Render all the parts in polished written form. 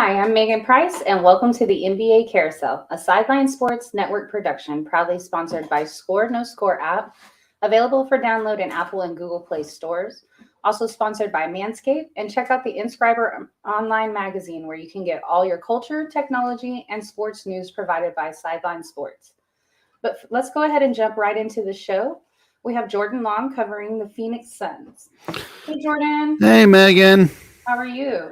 Hi, I'm Megan Price, and welcome to the NBA Carousel, a Sideline Sports Network production proudly sponsored by Score No Score app, available for download in Apple and Google Play stores. Also sponsored by Manscaped, and check out the Inscriber online magazine where you can get all your culture, technology, and sports news provided by Sideline Sports. But let's go ahead and jump right into the show. We have Jordan Long covering the Phoenix Suns. Hey, Jordan. Hey, Megan. How are you?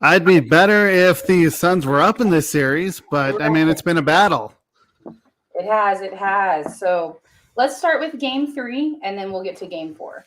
I'd be better if the Suns were up in this series, but I mean, it's been a battle. It has. So let's start with game 3, and then we'll get to game 4.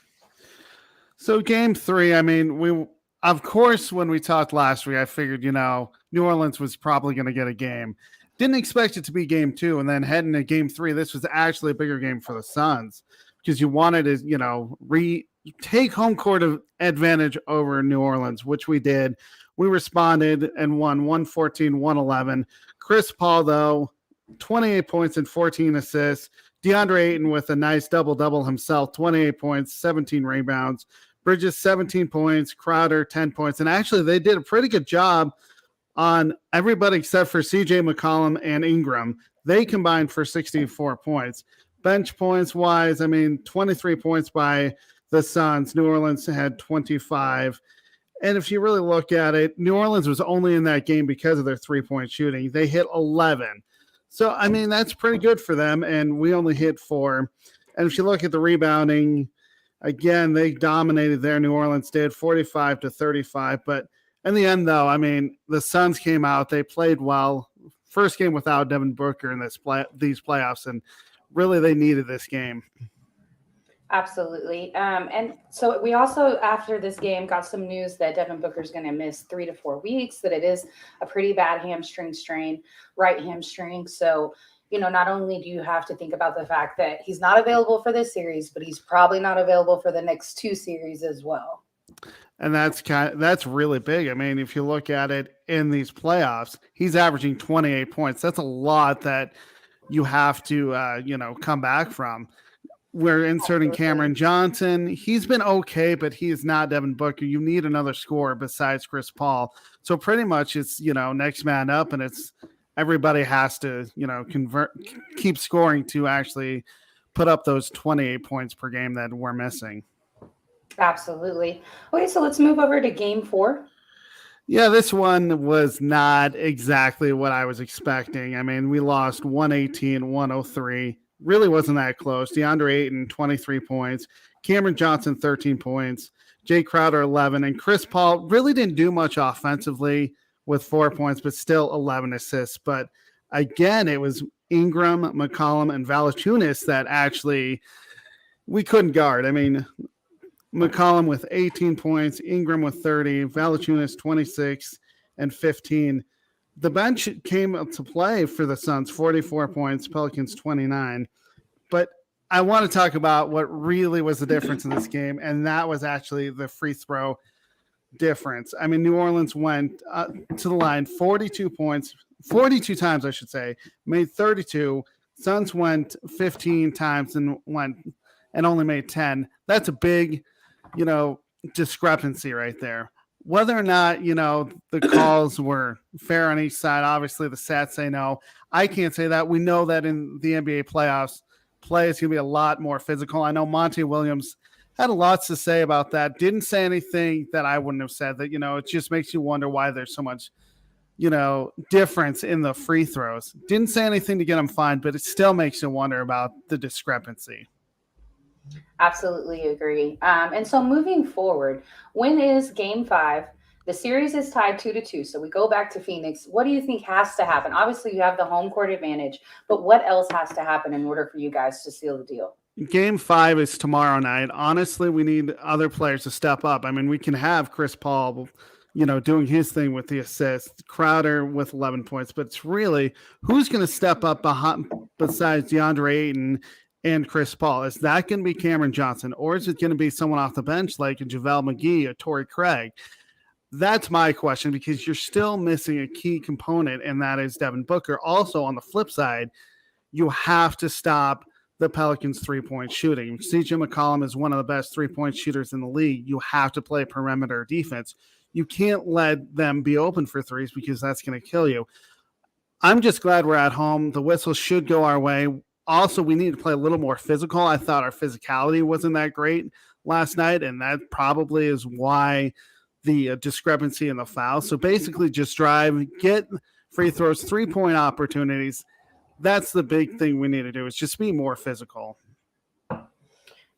So game 3, I mean, of course, when we talked last week, I figured, New Orleans was probably going to get a game. Didn't expect it to be game 2, and then heading to game 3, this was actually a bigger game for the Suns because you wanted to, take home court advantage over New Orleans, which we did. We responded and won 114-111. Chris Paul, though, 28 points and 14 assists. DeAndre Ayton with a nice double-double himself, 28 points, 17 rebounds. Bridges, 17 points. Crowder, 10 points. And actually, they did a pretty good job on everybody except for C.J. McCollum and Ingram. They combined for 64 points. Bench points-wise, 23 points by the Suns. New Orleans had 25. And if you really look at it, New Orleans was only in that game because of their three-point shooting. They hit 11. So, that's pretty good for them, and we only hit 4. And if you look at the rebounding, again, they dominated there. New Orleans did 45-35. But in the end, though, the Suns came out. They played well. First game without Devin Booker in these playoffs, and really they needed this game. Absolutely. And so we also, after this game, got some news that Devin Booker is going to miss 3 to 4 weeks, that it is a pretty bad hamstring strain, right hamstring. So, not only do you have to think about the fact that he's not available for this series, but he's probably not available for the next 2 series as well. And that's really big. If you look at it in these playoffs, he's averaging 28 points. That's a lot that you have to, come back from. We're inserting Cameron Johnson. He's been okay, but he is not Devin Booker. You need another scorer besides Chris Paul. So pretty much it's, next man up, and it's everybody has to, keep scoring to actually put up those 28 points per game that we're missing. Absolutely. Okay, so let's move over to game 4. Yeah, this one was not exactly what I was expecting. We lost 118-103. Really wasn't that close. DeAndre Ayton, 23 points. Cameron Johnson, 13 points. Jay Crowder, 11. And Chris Paul really didn't do much offensively with 4 points, but still 11 assists. But again, it was Ingram, McCollum, and Valanciunas that actually we couldn't guard. McCollum with 18 points, Ingram with 30, Valanciunas 26 and 15. The bench came up to play for the Suns, 44 points, Pelicans 29. But I want to talk about what really was the difference in this game, and that was actually the free throw difference. New Orleans went to the line 42 times, I should say, made 32. Suns went 15 times and only made 10. That's a big, discrepancy right there. Whether or not, the calls were fair on each side, obviously the stats say no. I can't say that. We know that in the NBA playoffs, play is going to be a lot more physical. I know Monty Williams had a lot to say about that. Didn't say anything that I wouldn't have said. That, it just makes you wonder why there's so much, difference in the free throws. Didn't say anything to get them fined, but it still makes you wonder about the discrepancy. Absolutely agree. And so moving forward, when is game 5? The series is tied 2-2. So we go back to Phoenix. What do you think has to happen? Obviously, you have the home court advantage, but what else has to happen in order for you guys to seal the deal? Game 5 is tomorrow night. Honestly, we need other players to step up. We can have Chris Paul, doing his thing with the assist, Crowder with 11 points, but it's really who's going to step up besides DeAndre Ayton and Chris Paul? Is that going to be Cameron Johnson, or is it going to be someone off the bench like a JaVale McGee or Torrey Craig? That's my question, because you're still missing a key component, and that is Devin Booker. Also, on the flip side, you have to stop the Pelicans' three-point shooting. C.J. McCollum is one of the best three-point shooters in the league. You have to play perimeter defense. you can't let them be open for threes because that's going to kill you. I'm just glad we're at home. The whistle should go our way. Also, we need to play a little more physical. I thought our physicality wasn't that great last night, and that probably is why the discrepancy in the foul. So basically just drive, get free throws, 3-point opportunities. That's the big thing we need to do is just be more physical.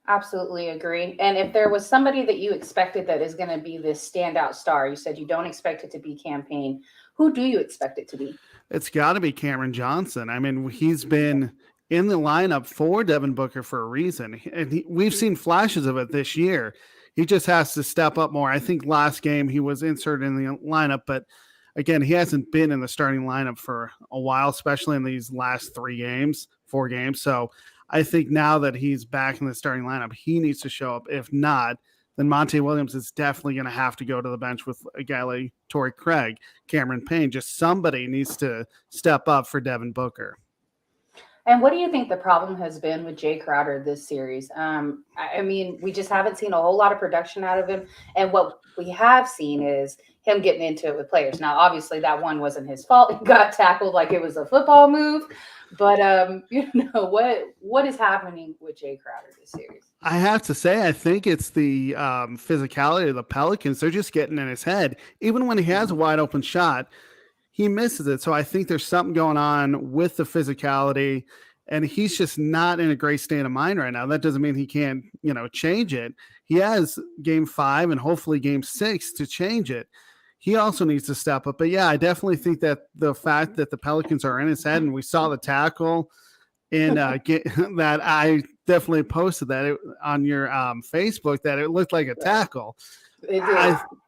Absolutely agree. And if there was somebody that you expected that is going to be this standout star, you said you don't expect it to be Campaign. Who do you expect it to be? It's got to be Cameron Johnson. I mean, he's been in the lineup for Devin Booker for a reason. And we've seen flashes of it this year. He just has to step up more. I think last game he was inserted in the lineup, but again, he hasn't been in the starting lineup for a while, especially in these last 4 games. So I think now that he's back in the starting lineup, he needs to show up. If not, then Monte Williams is definitely going to have to go to the bench with a guy like Torrey Craig, Cameron Payne. Just somebody needs to step up for Devin Booker. And what do you think the problem has been with Jay Crowder this series? I mean, we just haven't seen a whole lot of production out of him. And what we have seen is him getting into it with players. Now, obviously, that one wasn't his fault. He got tackled like it was a football move. But, what is happening with Jay Crowder this series? I have to say, I think it's the physicality of the Pelicans. They're just getting in his head. Even when he has a wide open shot, he misses it. So I think there's something going on with the physicality, and he's just not in a great state of mind right now. That doesn't mean he can't, change it. He has game 5 and hopefully game 6 to change it. He also needs to step up. But yeah, I definitely think that the fact that the Pelicans are in his head, and we saw the tackle in that I definitely posted that on your Facebook, that it looked like a tackle.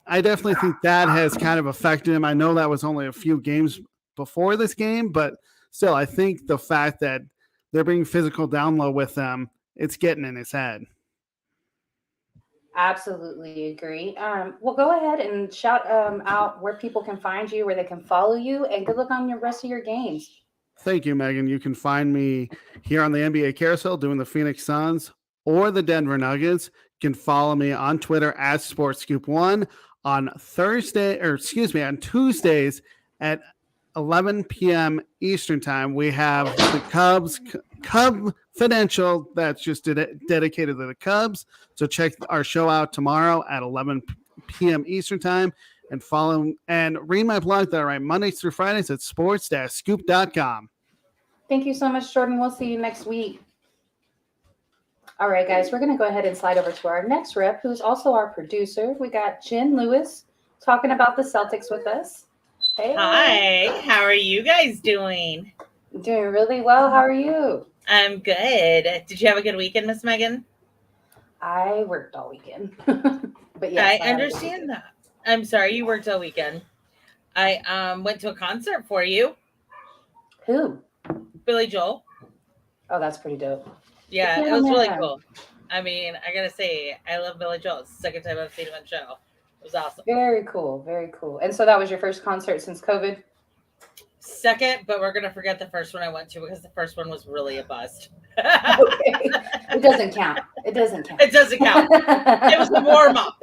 I definitely think that has kind of affected him. I know that was only a few games before this game, but still, I think the fact that they're being physical down low with them, it's getting in his head. Absolutely agree. Well, go ahead and shout out where people can find you, where they can follow you, and good luck on the rest of your games. Thank you, Megan. You can find me here on the NBA Carousel doing the Phoenix Suns or the Denver Nuggets. You can follow me on Twitter at SportsScoop1 on Tuesdays at 11 p.m. Eastern time. We have the Cub Financial that's just dedicated to the Cubs. So check our show out tomorrow at 11 p.m. Eastern time and follow and read my blog that I write Mondays through Fridays at sports-scoop.com. Thank you so much, Jordan. We'll see you next week. All right, guys, we're going to go ahead and slide over to our next rep, who's also our producer. We got Jen Lewis talking about the Celtics with us. Hey. Hi, how are you guys doing? Doing really well. How are you? I'm good. Did you have a good weekend, Miss Megan? I worked all weekend. But yes, I understand that. I'm sorry you worked all weekend. I went to a concert for you. Who? Billy Joel. Oh, that's pretty dope. Yeah, it was really cool. I mean, I gotta say, I love Billy Joel. It's the second time I've seen him on the show. It was awesome. Very cool. Very cool. And so that was your first concert since COVID? Second, but we're gonna forget the first one I went to because the first one was really a bust. Okay. It doesn't count. It doesn't count. It doesn't count. It was a warm up.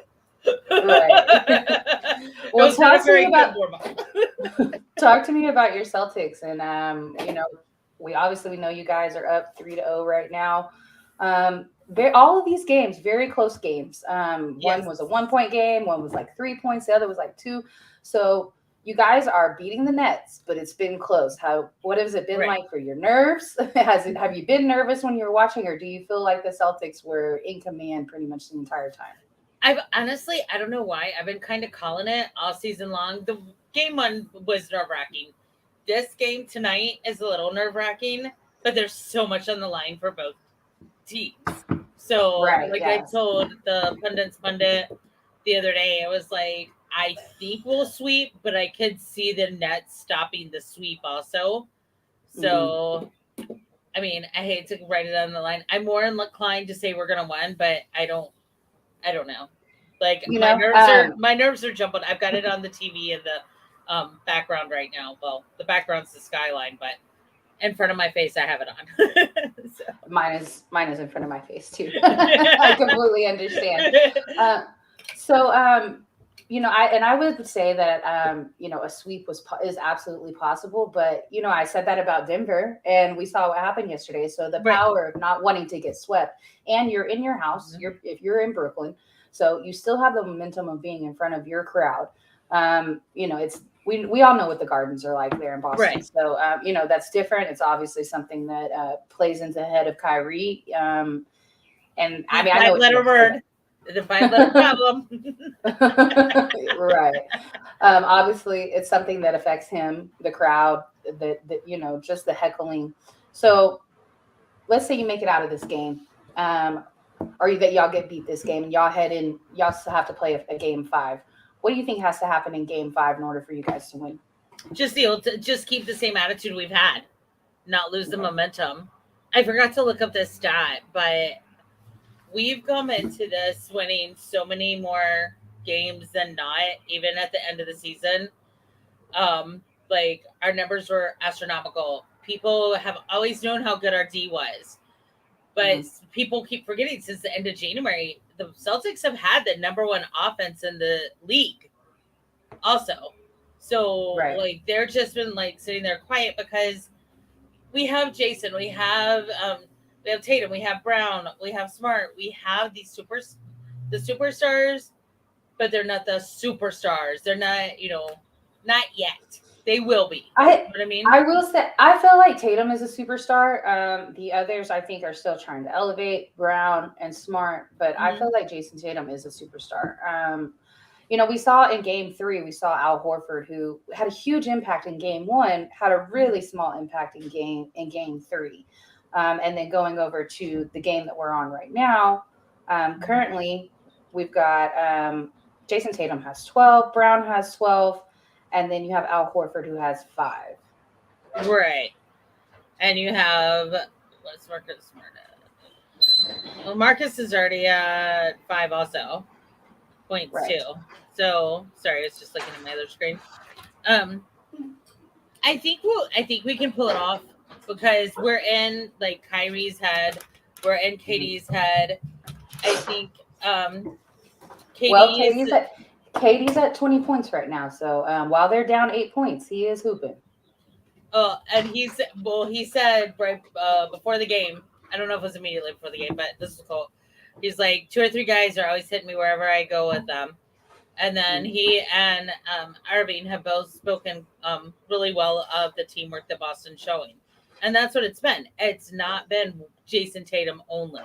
Right. Well, talk to me about your Celtics, and we know you guys are up 3-0 right now. All of these games, very close games. One was a 1-point game, one was like 3 points, the other was like 2. So you guys are beating the Nets, but it's been close. What has it been like for your nerves? Have you been nervous when you were watching, or do you feel like the Celtics were in command pretty much the entire time? I don't know why. I've been kind of calling it all season long. The game 1 was nerve-wracking. This game tonight is a little nerve-wracking, but there's so much on the line for both teams. So, I told the pundit the other day, it was like, I think we'll sweep, but I could see the Nets stopping the sweep also. So, I mean, I hate to write it on the line. I'm more inclined to say we're going to win, but I don't know. Like, my nerves are jumping. I've got it on the TV in the background right now. Well, the background's the skyline, but in front of my face, I have it on. So. Mine is in front of my face too. I completely understand. So I would say that a sweep is absolutely possible, but I said that about Denver, and we saw what happened yesterday. So the Right. power of not wanting to get swept, and you're in your house, if you're in Brooklyn, so you still have the momentum of being in front of your crowd. It's we all know what the Gardens are like there in Boston, Right. so that's different. It's obviously something that plays into the head of Kyrie, and I mean I know what you Five-letter have to word. say. The 5-letter problem. Right. Obviously, it's something that affects him, the crowd, just the heckling. So let's say you make it out of this game, or that y'all get beat this game, and y'all still have to play a game 5. What do you think has to happen in game 5 in order for you guys to win? Just keep the same attitude we've had, not lose the Okay. momentum. I forgot to look up this stat, but we've come into this winning so many more games than not, even at the end of the season. Like our numbers were astronomical. People have always known how good our D was, but people keep forgetting since the end of January, the Celtics have had the number 1 offense in the league also. So Right. like they're just been like sitting there quiet because we have Jason, we have Tatum, we have Brown, we have Smart, we have the superstars, but they're not the superstars. They're not, not yet. They will be. You know what I mean? I will say I feel like Tatum is a superstar. The others I think are still trying to elevate, Brown and Smart, but I feel like Jason Tatum is a superstar. We saw in game 3, we saw Al Horford, who had a huge impact in game 1, had a really small impact in game 3. And then going over to the game that we're on right now, currently we've got Jason Tatum has 12, Brown has 12, and then you have Al Horford who has 5. Right. And you have, what's Marcus Smart at? Well, Marcus is already at 5 also. Points Right. too. So sorry, I was just looking at my other screen. I think we can pull it off because we're in like Kyrie's head, we're in Katie's head. I think Katie's at 20 points right now. So while they're down 8 points, he is hooping. And he said right before the game. I don't know if it was immediately before the game, but this is cool. He's like 2 or 3 guys are always hitting me wherever I go with them. And then he and Irving have both spoken really well of the teamwork that Boston's showing. And that's what it's been. It's not been Jason Tatum only.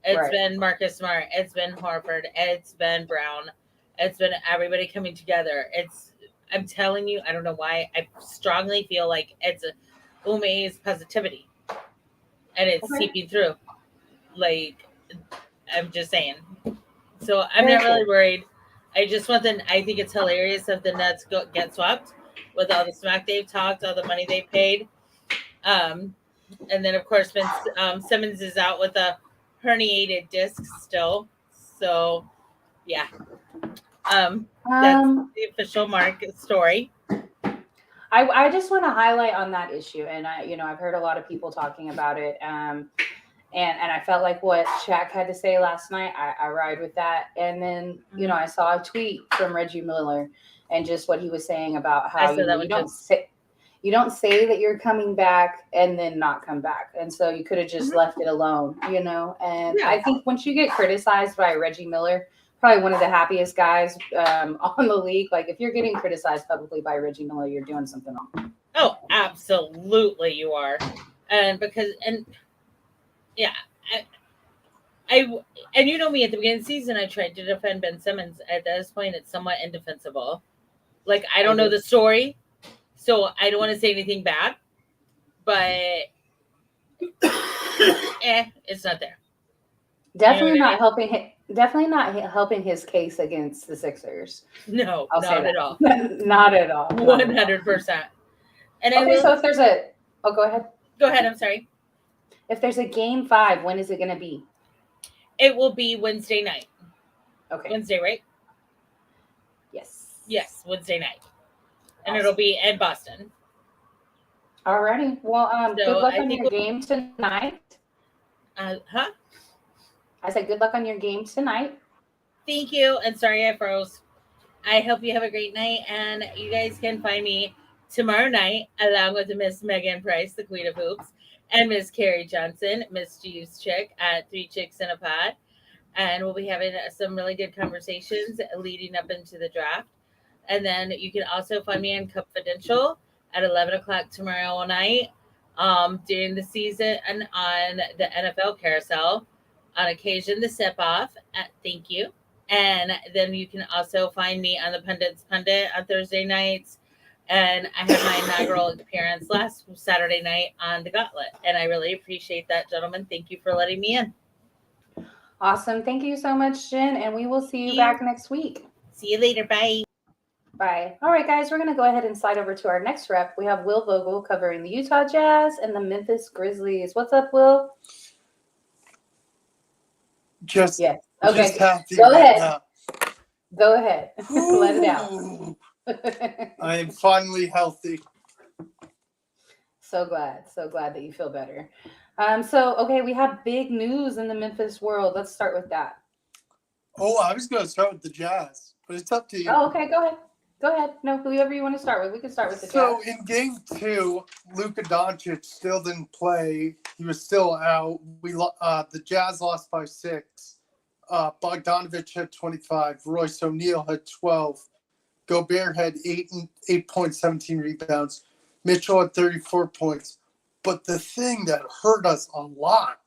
It's been Marcus Smart. It's been Horford. It's been Brown. It's been everybody coming together. I'm telling you, I don't know why. I strongly feel like it's Ume's positivity. And it's seeping through. Like, I'm just saying. So I'm not really worried. I think it's hilarious if the Nets get swept with all the smack they've talked, all the money they paid. And then, of course, Simmons is out with a herniated disc still. So, yeah. That's the official story. I just want to highlight on that issue. And I've heard a lot of people talking about it. And I felt like what Shaq had to say last night, I ride with that. And then, I saw a tweet from Reggie Miller and just what he was saying about how you don't say that you're coming back and then not come back. And so you could have just left it alone, And I think once you get criticized by Reggie Miller, probably one of the happiest guys on the league. Like if you're getting criticized publicly by Reggie Miller, you're doing something wrong. Oh, absolutely you are. Yeah, and you know me at the beginning of the season, I tried to defend Ben Simmons. At this point, it's somewhat indefensible. Like, I don't know the story, so I don't want to say anything bad, but it's not there. Definitely not helping his case against the Sixers. No, not at all. Not at all. 100%. And so if there's go ahead. Go ahead. I'm sorry. If there's a game 5, when is it going to be? It will be Wednesday night. Okay. Wednesday, right? Yes, Wednesday night. And it'll be in Boston. Alrighty. Well, good luck on your game tonight. I said good luck on your game tonight. Thank you. And sorry I froze. I hope you have a great night, and you guys can find me tomorrow night along with Miss Megan Price, the Queen of Hoops, and Miss Carrie Johnson, Miss G's Chick at Three Chicks in a Pod. And we'll be having some really good conversations leading up into the draft. And then you can also find me on Confidential at 11 o'clock tomorrow night during the season and on the NFL Carousel. On occasion, the sip off. Thank you. And then you can also find me on the Pundit's Pundit on Thursday nights. And I had my inaugural appearance last Saturday night on the Gauntlet. And I really appreciate that, gentlemen. Thank you for letting me in. Awesome. Thank you so much, Jen. And we will see you back next week. See you later. Bye. Bye. All right, guys, we're going to go ahead and slide over to our next rep. We have Will Vogel covering the Utah Jazz and the Memphis Grizzlies. What's up, Will? Just happy Go right ahead. now. Go ahead. Let it out. I am finally healthy. So glad that you feel better. Okay, we have big news in the Memphis world. Let's start with that. Oh, I was going to start with the Jazz, but it's up to you. Oh, okay, go ahead. Go ahead. No, whoever you want to start with. We can start with the Jazz. So in game 2, Luka Doncic still didn't play. He was still out. The Jazz lost by 6. Bogdanovich had 25. Royce O'Neal had 12. Gobert had 8 points, 17 rebounds. Mitchell had 34 points. But the thing that hurt us a lot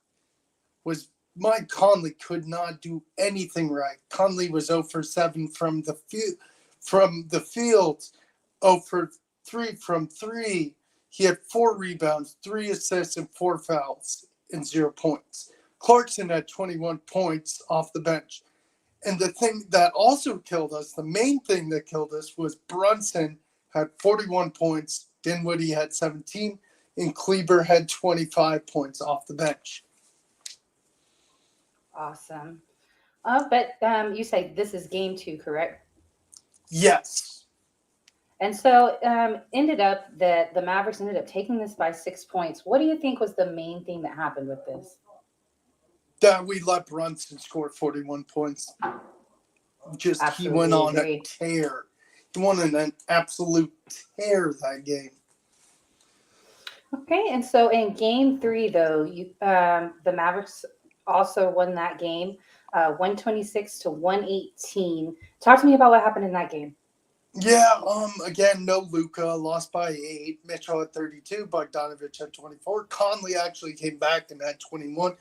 was Mike Conley could not do anything right. Conley was 0 for 7 from the field, 0 for 3 from 3. He had 4 rebounds, 3 assists, and 4 fouls, and 0 points. Clarkson had 21 points off the bench. And the thing that also killed us, the main thing that killed us, was Brunson had 41 points, Dinwiddie had 17, and Kleber had 25 points off the bench. Awesome. But you say this is game 2, correct? Yes. And so ended up that the Mavericks ended up taking this by 6 points. What do you think was the main thing that happened with this? That we let Brunson score 41 points. He went on a tear. He won an absolute tear that game. Okay, and so in game 3, though, the Mavericks also won that game, 126-118. Talk to me about what happened in that game. Yeah, again, no Luka, lost by 8. Mitchell had 32, Bogdanovich had 24. Conley actually came back and had 21.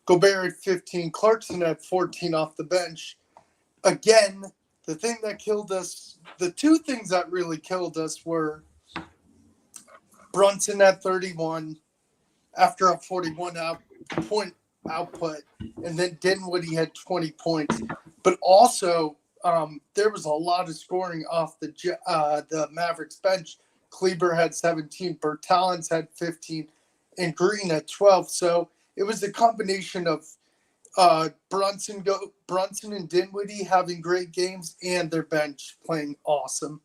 Gobert had 15. Clarkson had 14 off the bench. Again, the thing that killed us, the two things that really killed us were Brunson at 31 after a 41-point output, and then Dinwiddie had 20 points. But also, there was a lot of scoring off the Mavericks bench. Kleber had 17, Bertans had 15, and Green had 12. So it was a combination of Brunson and Dinwiddie having great games and their bench playing awesome.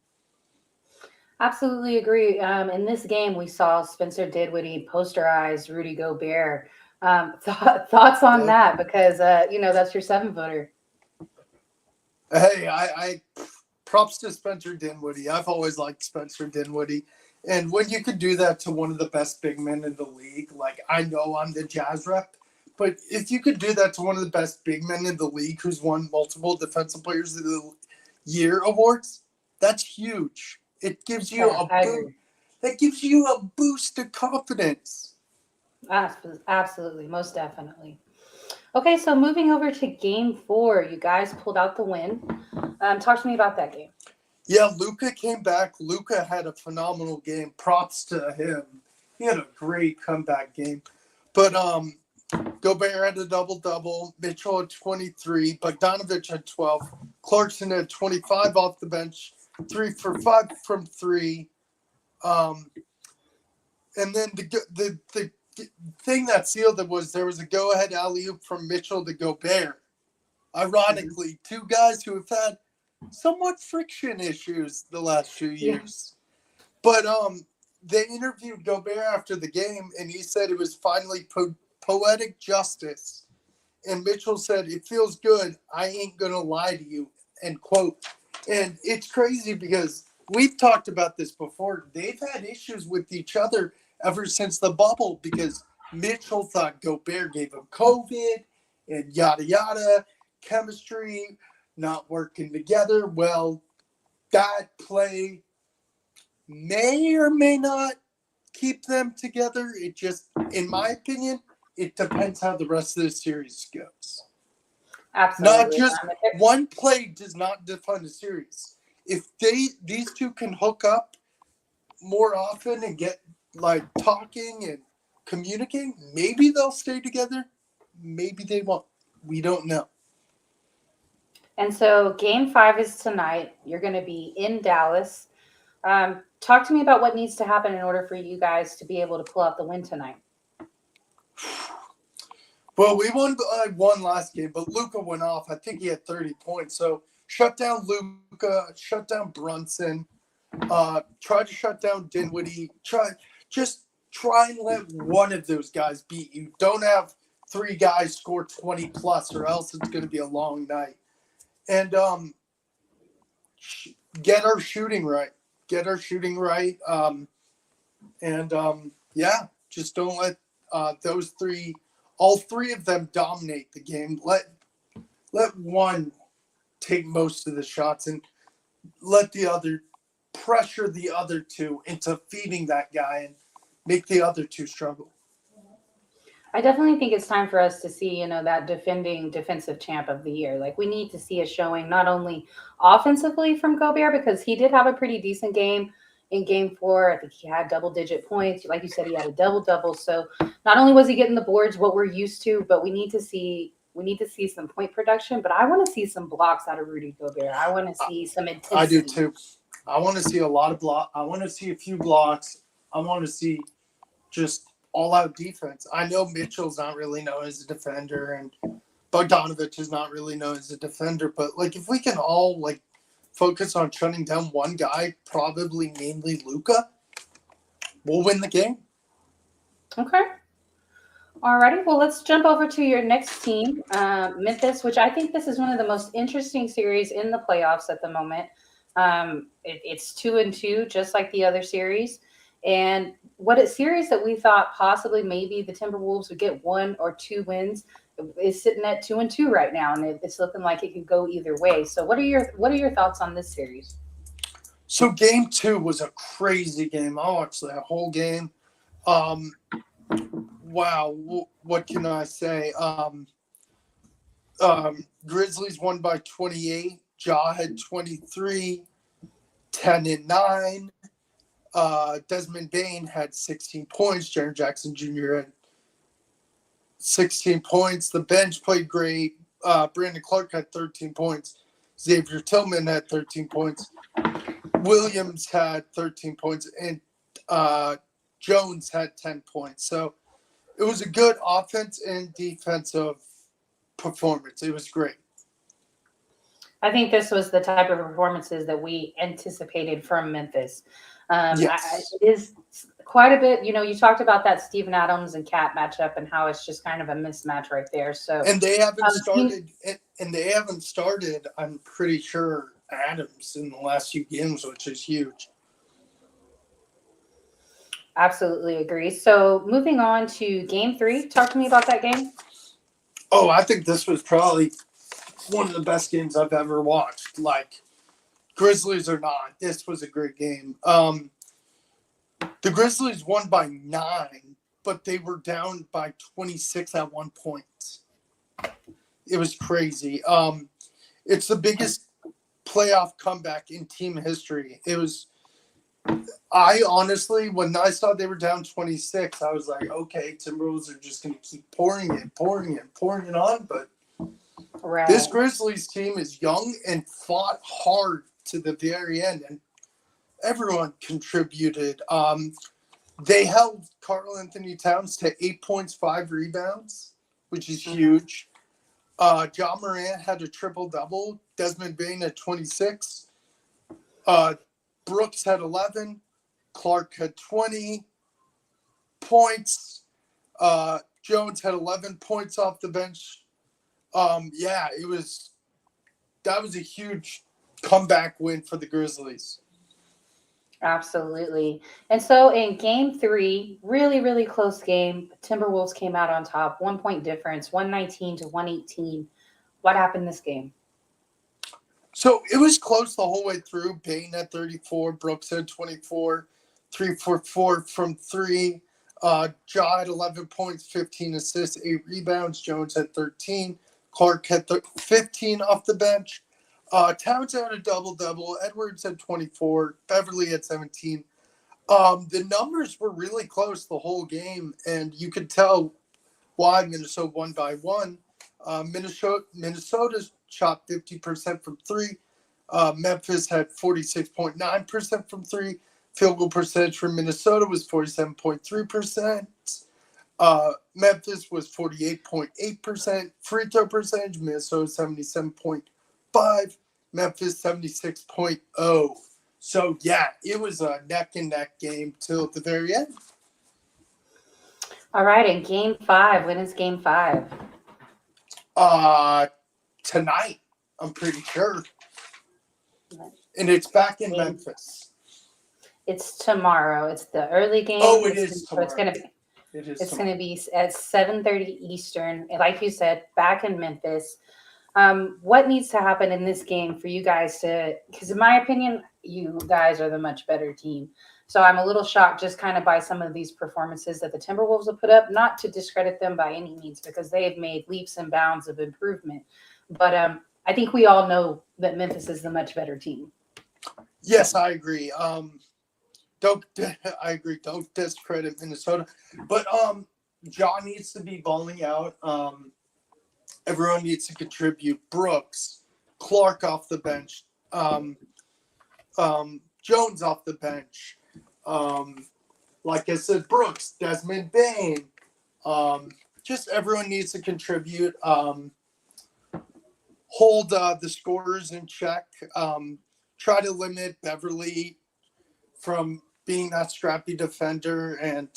Absolutely agree. In this game, we saw Spencer Dinwiddie posterize Rudy Gobert. Thoughts on that? Because, that's your 7-footer. Hey, I props to Spencer Dinwiddie. I've always liked Spencer Dinwiddie. And when you could do that to one of the best big men in the league, like I know I'm the Jazz rep, but if you could do that to one of the best big men in the league who's won multiple Defensive Players of the Year awards, that's huge. It gives you a boost of confidence. Absolutely, most definitely. Okay, so moving over to game 4, you guys pulled out the win. Talk to me about that game. Yeah, Luka came back. Luka had a phenomenal game. Props to him. He had a great comeback game. But Gobert had a double-double. Mitchell had 23. Bogdanovich had 12. Clarkson had 25 off the bench. 3 for 5 from 3. And then the thing that sealed it was there was a go-ahead alley-oop from Mitchell to Gobert. Ironically, two guys who have had somewhat friction issues the last few years. But they interviewed Gobert after the game, and he said it was finally poetic justice. And Mitchell said, "It feels good. I ain't going to lie to you," end quote. And it's crazy because we've talked about this before. They've had issues with each other ever since the bubble because Mitchell thought Gobert gave him COVID and yada, yada, chemistry, not working together. Well, that play may or may not keep them together. It just, in my opinion, it depends how the rest of the series goes. Absolutely. Not just one play does not define a series. If these two can hook up more often and get like talking and communicating, maybe they'll stay together. Maybe they won't. We don't know. And so game 5 is tonight. You're going to be in Dallas. Talk to me about what needs to happen in order for you guys to be able to pull out the win tonight. Well, we won last game, but Luka went off. I think he had 30 points. So shut down Luka, shut down Brunson, try to shut down Dinwiddie. Try and let one of those guys beat you. Don't have 3 guys score 20 plus, or else it's going to be a long night. And get our shooting right. Just don't let those 3. All 3 of them dominate the game. Let one take most of the shots and let the other pressure the other 2 into feeding that guy and make the other 2 struggle. I definitely think it's time for us to see, that defending defensive champ of the year. Like, we need to see a showing not only offensively from Gobert, because he did have a pretty decent game in game 4. I think he had double-digit points. Like you said, he had a double-double. So not only was he getting the boards, what we're used to, but we need to see some point production. But I want to see some blocks out of Rudy Gobert. I want to see some intensity. I do too. I want to see a lot of blocks. I want to see a few blocks. I want to see just all-out defense. I know Mitchell's not really known as a defender, and Bogdanovich is not really known as a defender. But like, if we can all focus on shutting down one guy, probably mainly Luka, we'll win the game. Okay. Alrighty. Well, let's jump over to your next team, Memphis, which I think this is one of the most interesting series in the playoffs at the moment. It's 2-2, just like the other series. And what a series that we thought possibly maybe the Timberwolves would get 1 or 2 wins is sitting at 2-2 right now, and it's looking like it could go either way. So what are your thoughts on this series? So game 2 was a crazy game. I watched that whole game. Wow, what can I say? Grizzlies won by 28. Ja had 23, 10 and 9. Desmond Bain had 16 points. Jaren Jackson Jr. had 16 points. The bench played great. Brandon Clark had 13 points. Xavier Tillman had 13 points. Williams had 13 points. And Jones had 10 points. So it was a good offense and defensive performance. It was great. I think this was the type of performances that we anticipated from Memphis. Yes. It is quite a bit. You talked about that Steven Adams and Cat matchup and how it's just kind of a mismatch right there. So, and they haven't started. I'm pretty sure Adams in the last few games, which is huge. Absolutely agree. So moving on to game 3, talk to me about that game. Oh, I think this was probably one of the best games I've ever watched. Like, Grizzlies or not, this was a great game. The Grizzlies won by 9, but they were down by 26 at one point. It was crazy. It's the biggest playoff comeback in team history. I honestly, when I saw they were down 26, I was like, okay, Timberwolves are just going to keep pouring it on. But Right. This Grizzlies team is young and fought hard to the very end, and everyone contributed. They held Karl Anthony Towns to 8 points, 5 rebounds, which is huge. Ja Morant had a triple-double. Desmond Bain had 26. Brooks had 11. Clark had 20 points. Jones had 11 points off the bench. That was a huge comeback win for the Grizzlies. Absolutely. And so in game 3, really, really close game. Timberwolves came out on top, 1 point difference, 119 to 118. What happened this game? So it was close the whole way through. Payne at 34, Brooks at 24, 3 for 4 from 3. Ja had 11 points, 15 assists, 8 rebounds. Jones had 13. Clark had 15 off the bench. Towns had a double-double. Edwards had 24. Beverly had 17. The numbers were really close the whole game, and you could tell why Minnesota won by 1. Minnesota shot 50% from 3. Memphis had 46.9% from 3. Field goal percentage for Minnesota was 47.3%. Memphis was 48.8%. Free throw percentage, Minnesota 77.5. Memphis 76.0. So, yeah, it was a neck-and-neck game till the very end. All right, in game 5, when is game 5? Tonight, I'm pretty sure. And it's back in Memphis. It's tomorrow. It's the early game. Oh, it is tomorrow. So it's going to be at 7:30 Eastern. Like you said, back in Memphis. What needs to happen in this game for you guys to, because in my opinion, you guys are the much better team. So I'm a little shocked just kind of by some of these performances that the Timberwolves have put up, not to discredit them by any means, because they have made leaps and bounds of improvement. But I think we all know that Memphis is the much better team. Yes, I agree. Don't discredit Minnesota. But Ja needs to be balling out. Everyone needs to contribute. Brooks, Clark off the bench, Jones off the bench. Like I said, Brooks, Desmond Bane. Just everyone needs to contribute. Hold the scorers in check. Try to limit Beverly from being that scrappy defender and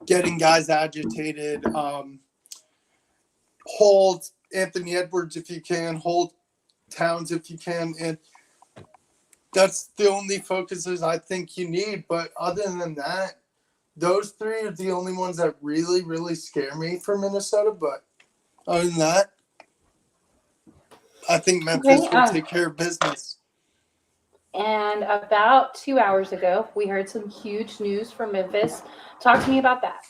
getting guys agitated. Hold Anthony Edwards if you can. Hold Towns if you can. And that's the only focuses I think you need. But other than that, those 3 are the only ones that really, really scare me for Minnesota. But other than that, I think Memphis will take care of business. And about 2 hours ago, we heard some huge news from Memphis. Talk to me about that.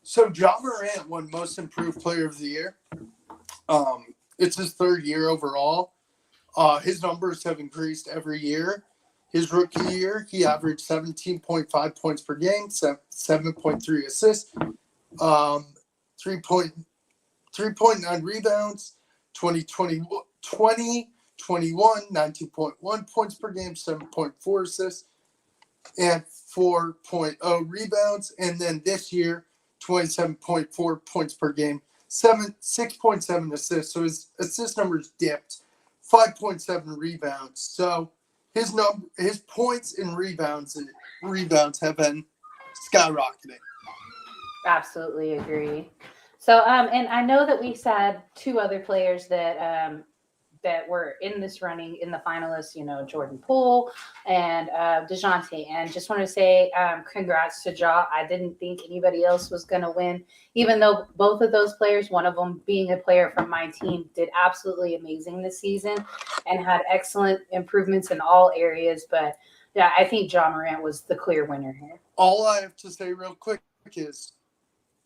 So Ja Morant won Most Improved Player of the Year. It's his 3rd year overall. His numbers have increased every year. His rookie year, he averaged 17.5 points per game, 7.3 assists, 3.9 rebounds, 2021, 19.1 points per game, 7.4 assists, and 4.0 rebounds. And then this year, 27.4 points per game, 6.7 assists. So his assist numbers dipped, 5.7 rebounds. So his points and rebounds have been skyrocketing. Absolutely agree. So, and I know that we had 2 other players that that were in this running in the finalists, Jordan Poole and DeJounte. And just want to say congrats to Ja. I didn't think anybody else was going to win, even though both of those players, one of them being a player from my team, did absolutely amazing this season and had excellent improvements in all areas. But yeah, I think Ja Morant was the clear winner here. All I have to say real quick is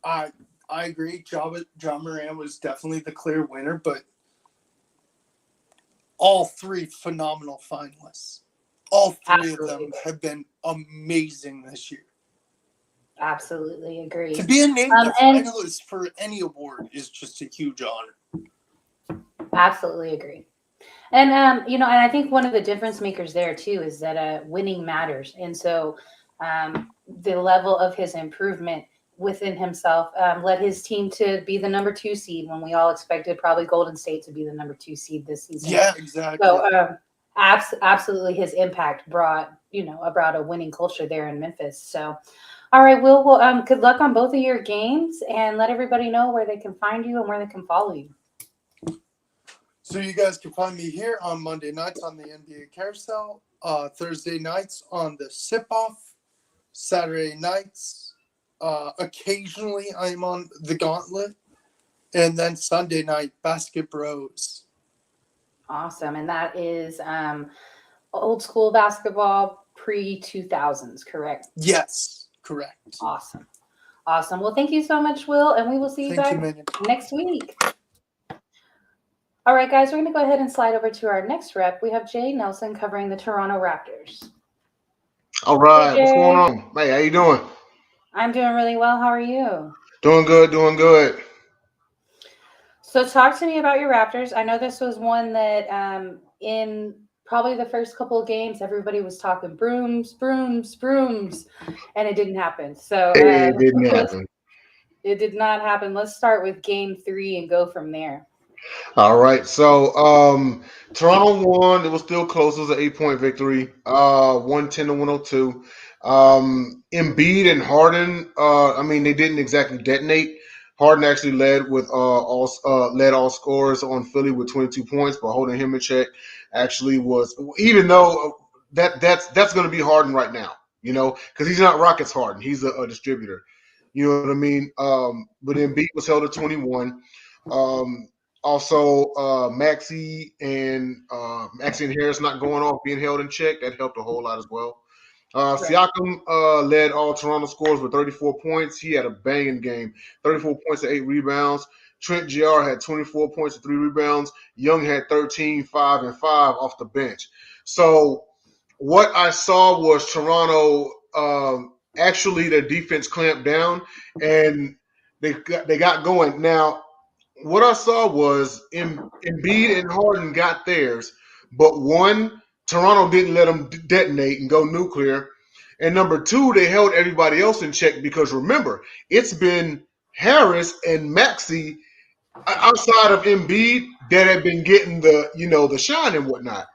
I agree. Ja Morant was definitely the clear winner, but all 3 phenomenal finalists. All 3 of them have been amazing this year. Absolutely agree. To be named a finalist for any award is just a huge honor. Absolutely agree. And, and I think one of the difference makers there, too, is that winning matters. And so the level of his improvement within himself led his team to be the number 2 seed when we all expected probably Golden State to be the number 2 seed this season. Yeah, exactly. So absolutely his impact brought a winning culture there in Memphis. So, all right, Will, good luck on both of your games and let everybody know where they can find you and where they can follow you. So you guys can find me here on Monday nights on the NBA Carousel, Thursday nights on the Sip Off, Saturday nights. Occasionally I'm on the Gauntlet, and then Sunday night Basket Bros. Awesome. And that is old school basketball pre-2000s, correct? Yes, correct. Awesome. Awesome. Well, thank you so much, Will, and we will see you Thank you, back Megan. next week. All right, guys, we're going to go ahead and slide over to our next rep. We have Jay Nelson covering the Toronto Raptors. All right, Hey, what's Jay. going on? Hey, how you doing? I'm doing really well. How are you? Doing good, doing good. So talk to me about your Raptors. I know this was one that in probably the first couple of games, everybody was talking brooms, brooms, brooms, and it didn't happen. So It didn't happen. It did not happen. Let's start with game 3 and go from there. All right, so Toronto won. It was still close. It was an 8-point victory, 110 to 102. Embiid and Harden. I mean, they didn't exactly detonate. Harden actually led with all scorers on Philly with 22 points, but holding him in check actually was, even though that's going to be Harden right now, because he's not Rockets Harden. He's a distributor. You know what I mean? But Embiid was held at 21. Also, Maxey and Harris not going off, being held in check, that helped a whole lot as well. Siakam led all Toronto scores with 34 points. He had a banging game, 34 points and 8 rebounds. Trent Jr. had 24 points and 3 rebounds. Young had 13, 5, and 5 off the bench. So what I saw was Toronto actually their defense clamped down and they got going. Now, what I saw was Embiid and Harden got theirs, but one, Toronto didn't let them detonate and go nuclear. And number two, they held everybody else in check because remember, it's been Harris and Maxey outside of Embiid that have been getting the shine and whatnot.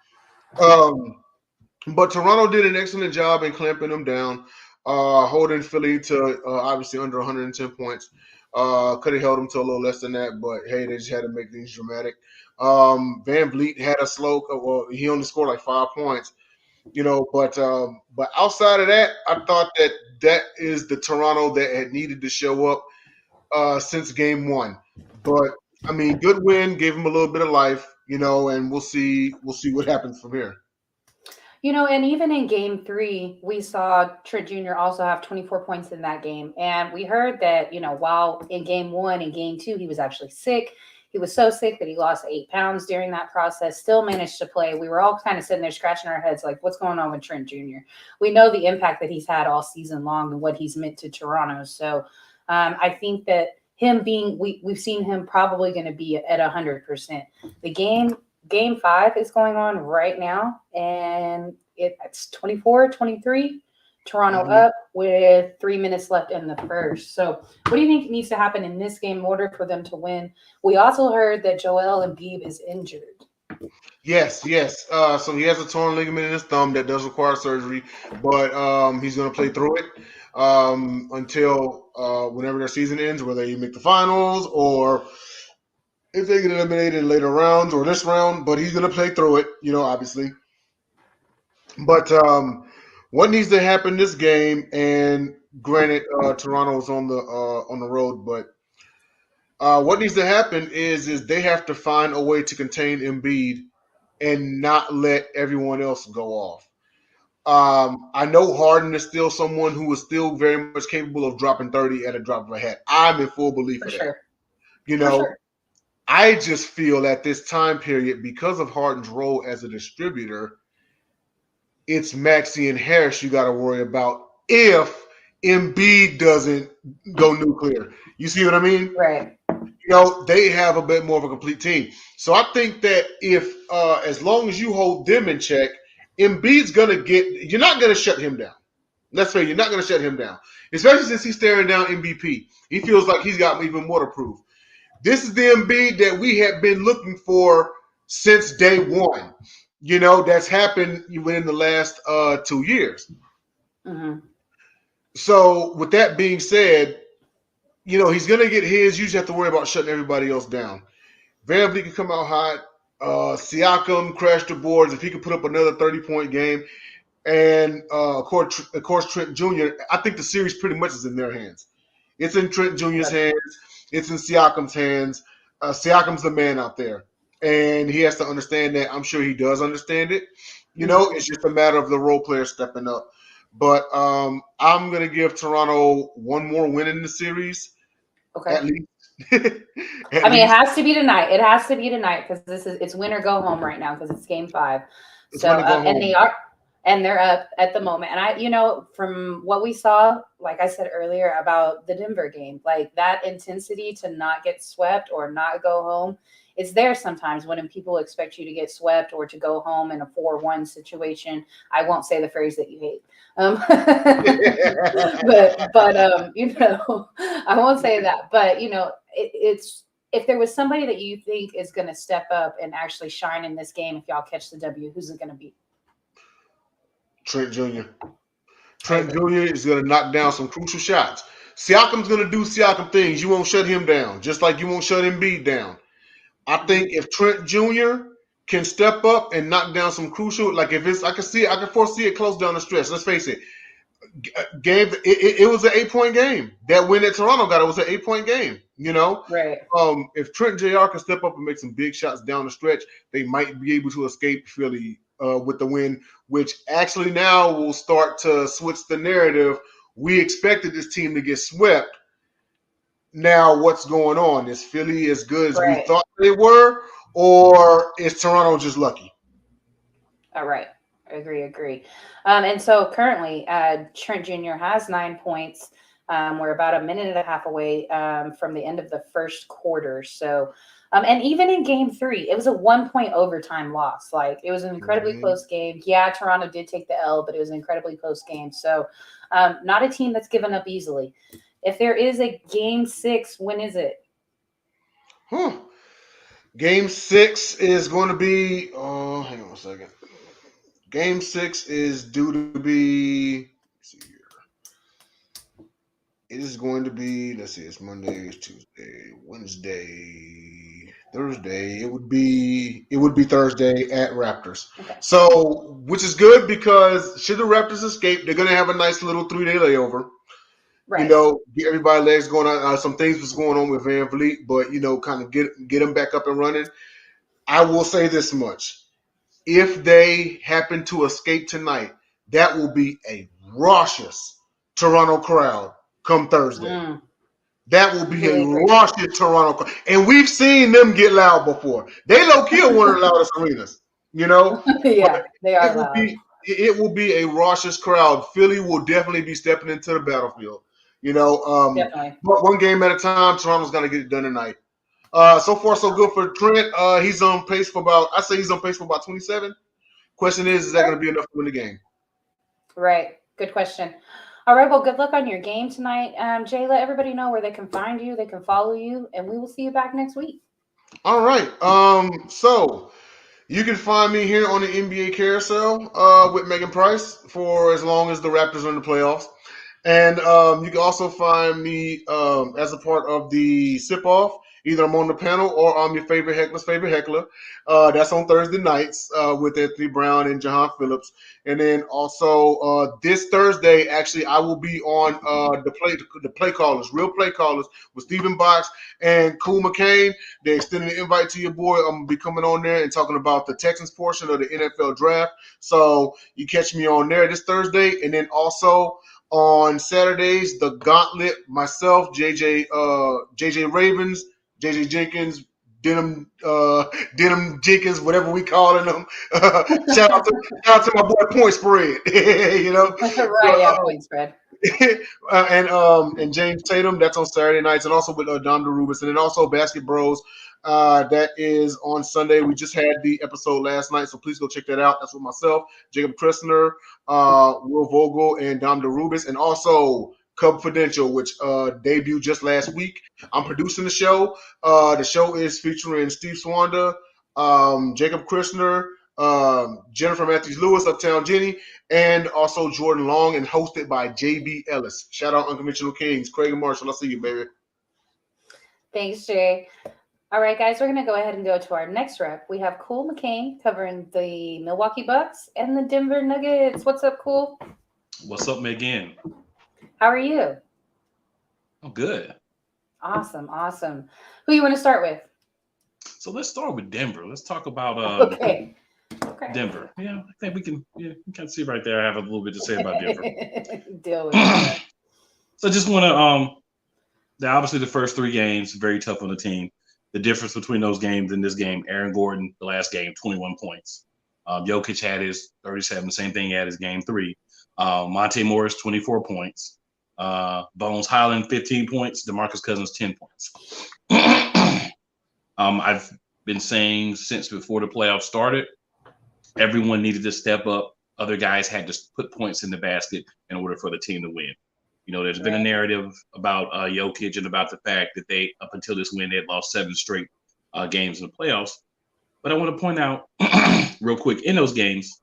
But Toronto did an excellent job in clamping them down, holding Philly to obviously under 110 points. Could have held them to a little less than that, but hey, they just had to make things dramatic. Van Vliet had a slow. Well, he only scored like 5 points, But outside of that, I thought that is the Toronto that had needed to show up since game 1. But I mean, good win, gave him a little bit of life, and we'll see what happens from here. And even in game 3, we saw Trent Jr. also have 24 points in that game. And we heard that, while in game 1 and game 2, he was actually sick. He was so sick that he lost 8 pounds during that process, still managed to play. We were all kind of sitting there scratching our heads like, what's going on with Trent Jr.? We know the impact that he's had all season long and what he's meant to Toronto. So I think that him being, we've seen him probably going to be at 100%. The Game 5 is going on right now, and it's 24-23. Toronto up with 3 minutes left in the first. So what do you think needs to happen in this game in order for them to win? We also heard that Joel Embiid is injured. Yes. So he has a torn ligament in his thumb that does require surgery, but he's going to play through it until whenever their season ends, whether you make the finals or if they get eliminated in later rounds or this round, but he's going to play through it, obviously. But what needs to happen this game, and granted, Toronto's on the road, but what needs to happen is they have to find a way to contain Embiid and not let everyone else go off. I know Harden is still someone who is still very much capable of dropping 30 at a drop of a hat. I'm in full belief of that. Sure. I just feel at this time period, because of Harden's role as a distributor, it's Maxey and Harris you got to worry about if Embiid doesn't go nuclear. You see what I mean? Right. They have a bit more of a complete team. So I think that if as long as you hold them in check, Embiid's going to you're not going to shut him down. Let's say you're not going to shut him down, especially since he's staring down MVP. He feels like he's got even more to prove. This is the Embiid that we have been looking for since day one. That's happened within the last 2 years. Mm-hmm. So with that being said, he's going to get his. You just have to worry about shutting everybody else down. Van Vliet can come out hot. Siakam crashed the boards. If he could put up another 30-point game, and of course Trent Jr., I think the series pretty much is in their hands. It's in Trent Jr.'s hands. It's in Siakam's hands. Siakam's the man out there, and he has to understand that. I'm sure he does understand it. It's just a matter of the role player stepping up. But I'm going to give Toronto one more win in the series, at least. I mean, it has to be tonight. It has to be tonight because it's win or go home right now because it's game 5. It's so win or go home. They're up at the moment. And from what we saw, like I said earlier about the Denver game, like that intensity to not get swept or not go home, it's there sometimes when people expect you to get swept or to go home in a 4-1 situation. I won't say the phrase that you hate. but I won't say that. But, it's if there was somebody that you think is going to step up and actually shine in this game, if y'all catch the W, who's it going to be? Trent Jr. Trent Jr. is going to knock down some crucial shots. Siakam's going to do Siakam things. You won't shut him down, just like you won't shut Embiid down. I think if Trent Jr. can step up and knock down some crucial, like if it's, I can foresee it close down the stretch. Let's face it. It was an 8-point game. That win that Toronto got, it was an 8-point game. Right. If Trent Jr. can step up and make some big shots down the stretch, they might be able to escape Philly with the win, which actually now will start to switch the narrative. We expected this team to get swept. Now, what's going on? Is Philly as good as we thought they were, or is Toronto just lucky? All right. Agree. And so currently, Trent Jr. has 9 points. We're about a minute and a half away from the end of the first quarter. So, and even in game 3, it was a 1-point overtime loss. Like, it was an incredibly close game. Yeah, Toronto did take the L, but it was an incredibly close game. So, not a team that's given up easily. If there is a game 6, when is it? Game 6 is going to be, hang on a second. Game 6 is due to be, let's see here. It is going to be, let's see, it's Monday, it's Tuesday, Wednesday, Thursday. It would be Thursday at Raptors. Okay. So, which is good because should the Raptors escape, they're going to have a nice little 3-day layover. Right. Get everybody legs going on. Some things was going on with Van Vliet, but kind of get them back up and running. I will say this much: if they happen to escape tonight, that will be a raucous Toronto crowd come Thursday. That will be a raucous Toronto crowd, and we've seen them get loud before. They low key are one of the loudest arenas. Yeah, they are loud. It will be a raucous crowd. Philly will definitely be stepping into the battlefield. Definitely. But one game at a time. Toronto's going to get it done tonight. So far, so good for Trent. He's on pace for about 27. Question is that going to be enough to win the game? Right. Good question. All right. Well, good luck on your game tonight. Jay, let everybody know where they can find you, they can follow you, and we will see you back next week. All right. So you can find me here on the NBA Carousel with Megan Price for as long as the Raptors are in the playoffs. And you can also find me as a part of the Sip-Off. Either I'm on the panel or I'm your favorite heckler's favorite heckler. That's on Thursday nights with Anthony Brown and Jahan Phillips. And then also this Thursday, actually, I will be on the play callers, real play callers with Stephen Box and Cool McCain. They extended the invite to your boy. I'm going to be coming on there and talking about the Texans portion of the NFL draft. So you catch me on there this Thursday. And then also on Saturdays, the Gauntlet, myself, JJ Ravens, JJ Jenkins, Denim Jenkins, whatever we calling them. Shout out to my boy Point Spread. Right, yeah, Point Spread. And James Tatum, that's on Saturday nights, and also with Dom DeRubis, and then also Basket Bros. That is on Sunday. We just had the episode last night, so please go check that out. That's with myself, Jacob Christner, Will Vogel, and Dom DeRubis, and also Confidential, which debuted just last week. I'm producing the show. The show is featuring Steve Swanda, Jacob Christner, Jennifer Matthews-Lewis, Uptown Jenny, and also Jordan Long, and hosted by J.B. Ellis. Shout out Unconventional Kings. Craig and Marshall, I see you, baby. Thanks, Jay. All right, guys, we're going to go ahead and go to our next rep. We have Cool McCain covering the Milwaukee Bucks and the Denver Nuggets. What's up, Cool? What's up, Megan? How are you? I'm good. Awesome. Who you want to start with? So let's start with Denver. Let's talk about Okay. Denver. Yeah, I think we can. Yeah, you can see right there. I have a little bit to say about Denver. Deal with it. So I just want to. Obviously, the first 3 games very tough on the team. The difference between those games and this game: Aaron Gordon, the last game, 21 points. Jokic had his 37. Same thing he had his game 3. Monte Morris, 24 points. Bones Highland, 15 points. DeMarcus Cousins, 10 points. I've been saying since before the playoffs started, everyone needed to step up. Other guys had to put points in the basket in order for the team to win. You know, there's been a narrative about Jokic and about the fact that they, up until this win, they had lost 7 straight games in the playoffs. But I want to point out real quick in those games,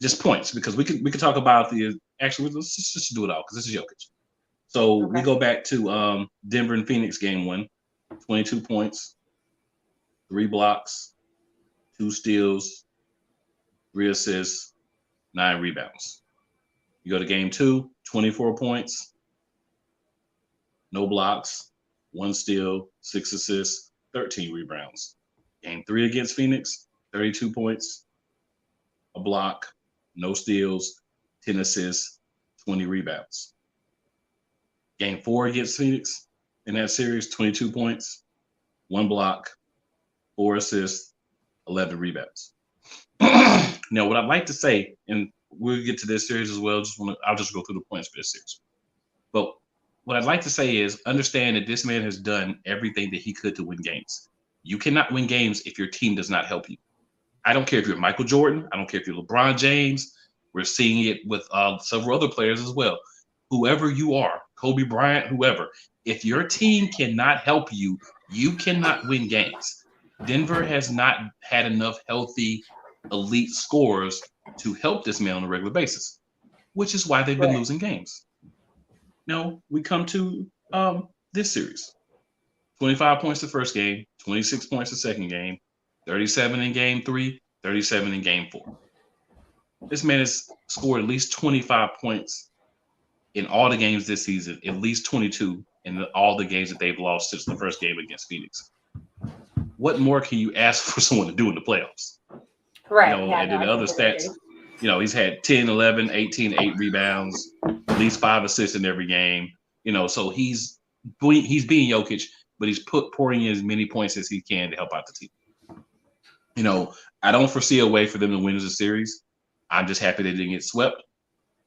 just points, because we could talk about let's just do it all because this is Jokic. So we go back to Denver and Phoenix game 1, 22 points, 3 blocks, 2 steals, 3 assists, 9 rebounds. You go to game 2, 24 points, no blocks, 1 steal, 6 assists, 13 rebounds. Game 3 against Phoenix, 32 points, a block, no steals, 10 assists, 20 rebounds. Game 4 against Phoenix in that series, 22 points, 1 block, 4 assists, 11 rebounds. Now, what I'd like to say, and we'll get to this series as well, I'll just go through the points for this series. But what I'd like to say is understand that this man has done everything that he could to win games. You cannot win games if your team does not help you. I don't care if you're Michael Jordan. I don't care if you're LeBron James. We're seeing it with several other players as well. Whoever you are, Kobe Bryant, whoever, if your team cannot help you, you cannot win games. Denver has not had enough healthy, elite scorers to help this man on a regular basis, which is why they've been losing games. Now, we come to this series. 25 points the first game, 26 points the second game, 37 in game 3, 37 in game 4. This man has scored at least 25 points in all the games this season, at least 22 in all the games that they've lost since the first game against Phoenix. What more can you ask for someone to do in the playoffs? Right. And then the other stats, he's had 10, 11, 18, 8 rebounds, at least 5 assists in every game. So he's being Jokic, but he's pouring in as many points as he can to help out the team. I don't foresee a way for them to win as a series. I'm just happy they didn't get swept.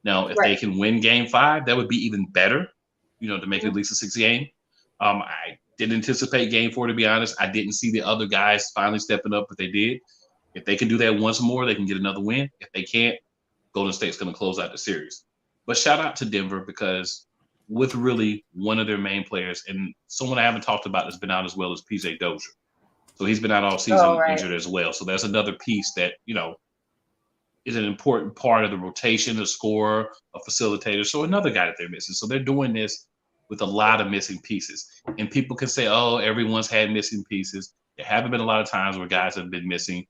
Now, if they can win game 5, that would be even better, to make it at least a 6 game. I didn't anticipate game 4, to be honest. I didn't see the other guys finally stepping up, but they did. If they can do that once more, they can get another win. If they can't, Golden State's going to close out the series. But shout out to Denver, because with really one of their main players, and someone I haven't talked about that's been out as well as PJ Dozier. So he's been out all season injured as well. So that's another piece that, is an important part of the rotation, a scorer, a facilitator. So another guy that they're missing. So they're doing this with a lot of missing pieces. And people can say, oh, everyone's had missing pieces. There haven't been a lot of times where guys have been missing,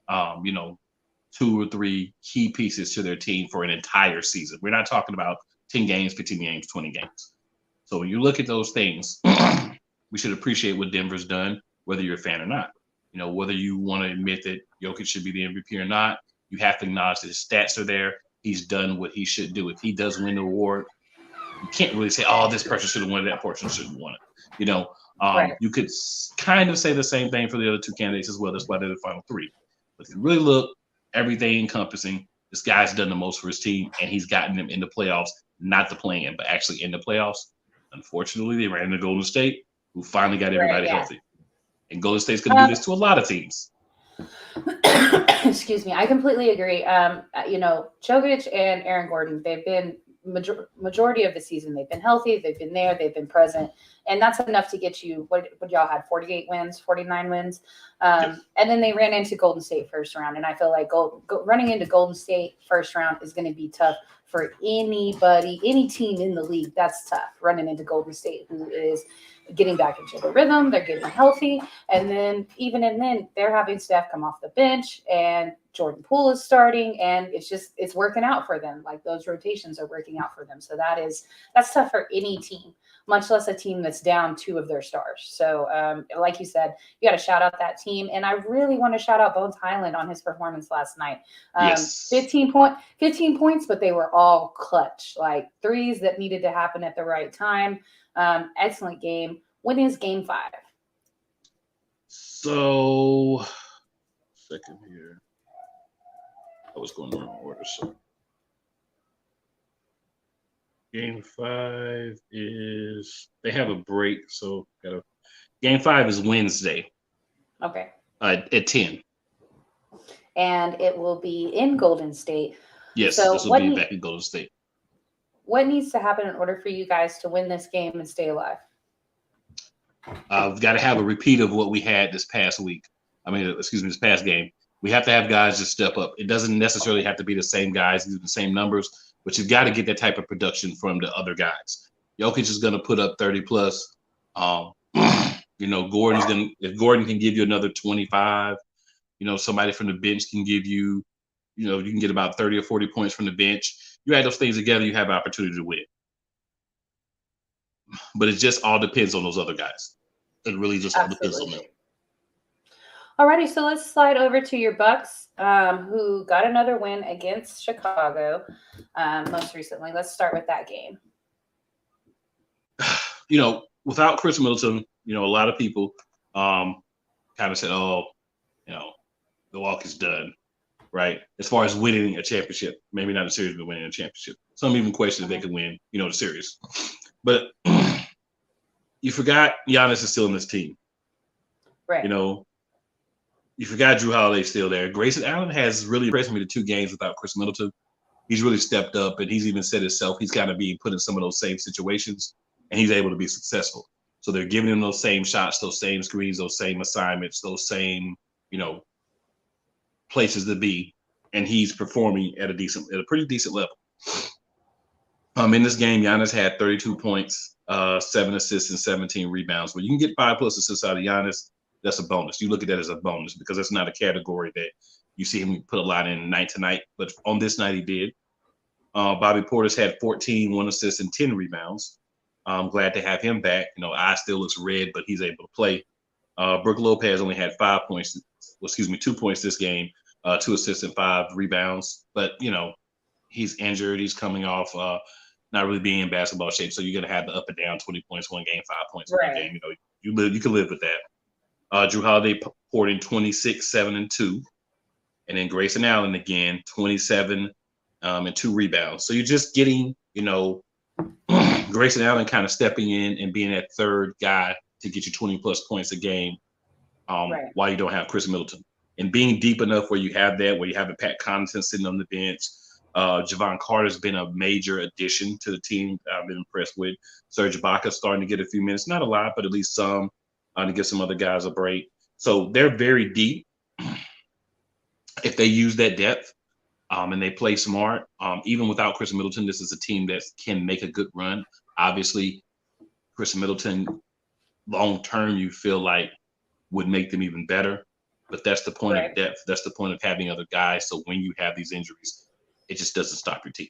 2 or 3 key pieces to their team for an entire season. We're not talking about 10 games, 15 games, 20 games. So when you look at those things, we should appreciate what Denver's done, whether you're a fan or not. Whether you want to admit that Jokic should be the MVP or not, you have to acknowledge that his stats are there. He's done what he should do. If he does win the award, you can't really say, oh, this person should have won it, that person shouldn't have won it. You could kind of say the same thing for the other 2 candidates as well. That's why they're the final 3. But if you really look, everything encompassing, this guy's done the most for his team, and he's gotten them in the playoffs, not the play-in, but actually in the playoffs. Unfortunately, they ran into Golden State, who finally got everybody healthy. And Golden State's going to do this to a lot of teams. Excuse me. I completely agree. Jokic and Aaron Gordon, they've been majority of the season. They've been healthy. They've been there. They've been present. And that's enough to get you, what y'all had, 48 wins, 49 wins. And then they ran into Golden State first round. And I feel like running into Golden State first round is going to be tough for anybody, any team in the league. That's tough, running into Golden State, who is getting back into the rhythm. They're getting healthy. And then they're having Steph come off the bench and Jordan Poole is starting, and it's working out for them. Like those rotations are working out for them. So that's tough for any team, much less a team that's down two of their stars. So like you said, you got to shout out that team. And I really want to shout out Bones Highland on his performance last night. Yes. 15 points, but they were all clutch, like threes that needed to happen at the right time. Excellent game. When is game 5? So, second here. I was going in the wrong order. So, game 5 is, they have a break. So, game 5 is Wednesday. Okay. At 10. And it will be in Golden State. Yes, So this will be back in Golden State. What needs to happen in order for you guys to win this game and stay alive? We've got to have a repeat of what we had this past week. This past game. We have to have guys just step up. It doesn't necessarily have to be the same guys, the same numbers, but you've got to get that type of production from the other guys. Jokic is going to put up 30 plus. If Gordon can give you another 25, somebody from the bench can give you, you can get about 30 or 40 points from the bench. You add those things together, you have an opportunity to win. But it just all depends on those other guys. It really just all depends on them. Alrighty, so let's slide over to your Bucks, who got another win against Chicago most recently. Let's start with that game. Without Chris Middleton, a lot of people kind of said, Milwaukee's done, right? As far as winning a championship, maybe not a series, but winning a championship. Some even question if they could win, the series. But you forgot Giannis is still in this team. Right. You forgot Drew Holiday's still there. Grayson Allen has really impressed me the 2 games without Chris Middleton. He's really stepped up, and he's even said himself he's got to be put in some of those same situations, and he's able to be successful. So they're giving him those same shots, those same screens, those same assignments, those same, places to be, and he's performing at a pretty decent level. In this game, Giannis had 32 points, 7 assists, and 17 rebounds. When you can get 5+ assists out of Giannis, that's a bonus. You look at that as a bonus because that's not a category that you see him put a lot in night to night. But on this night, he did. Bobby Portis had 14, 1 assist, and 10 rebounds. I'm glad to have him back. Eye still looks red, but he's able to play. Brook Lopez only had 2 points this game, 2 assists and 5 rebounds. But, he's injured. He's coming off not really being in basketball shape. So you're going to have the up and down 20 points one game, 5 points one game. You can live with that. Drew Holiday poured in 26, 7, and 2. And then Grayson Allen again, 27 and 2 rebounds. So you're just getting, Grayson Allen kind of stepping in and being that third guy to get you 20+ points a game while you don't have Chris Middleton. And being deep enough where you have that, where you have a Pat Connaughton sitting on the bench. Javon Carter's been a major addition to the team I've been impressed with. Serge Ibaka's starting to get a few minutes, not a lot, but at least some, to give some other guys a break. So they're very deep. If they use that depth and they play smart, even without Chris Middleton, this is a team that can make a good run. Obviously, Chris Middleton, long term, you feel like would make them even better. But that's the point of depth. That's the point of having other guys. So when you have these injuries, it just doesn't stop your team.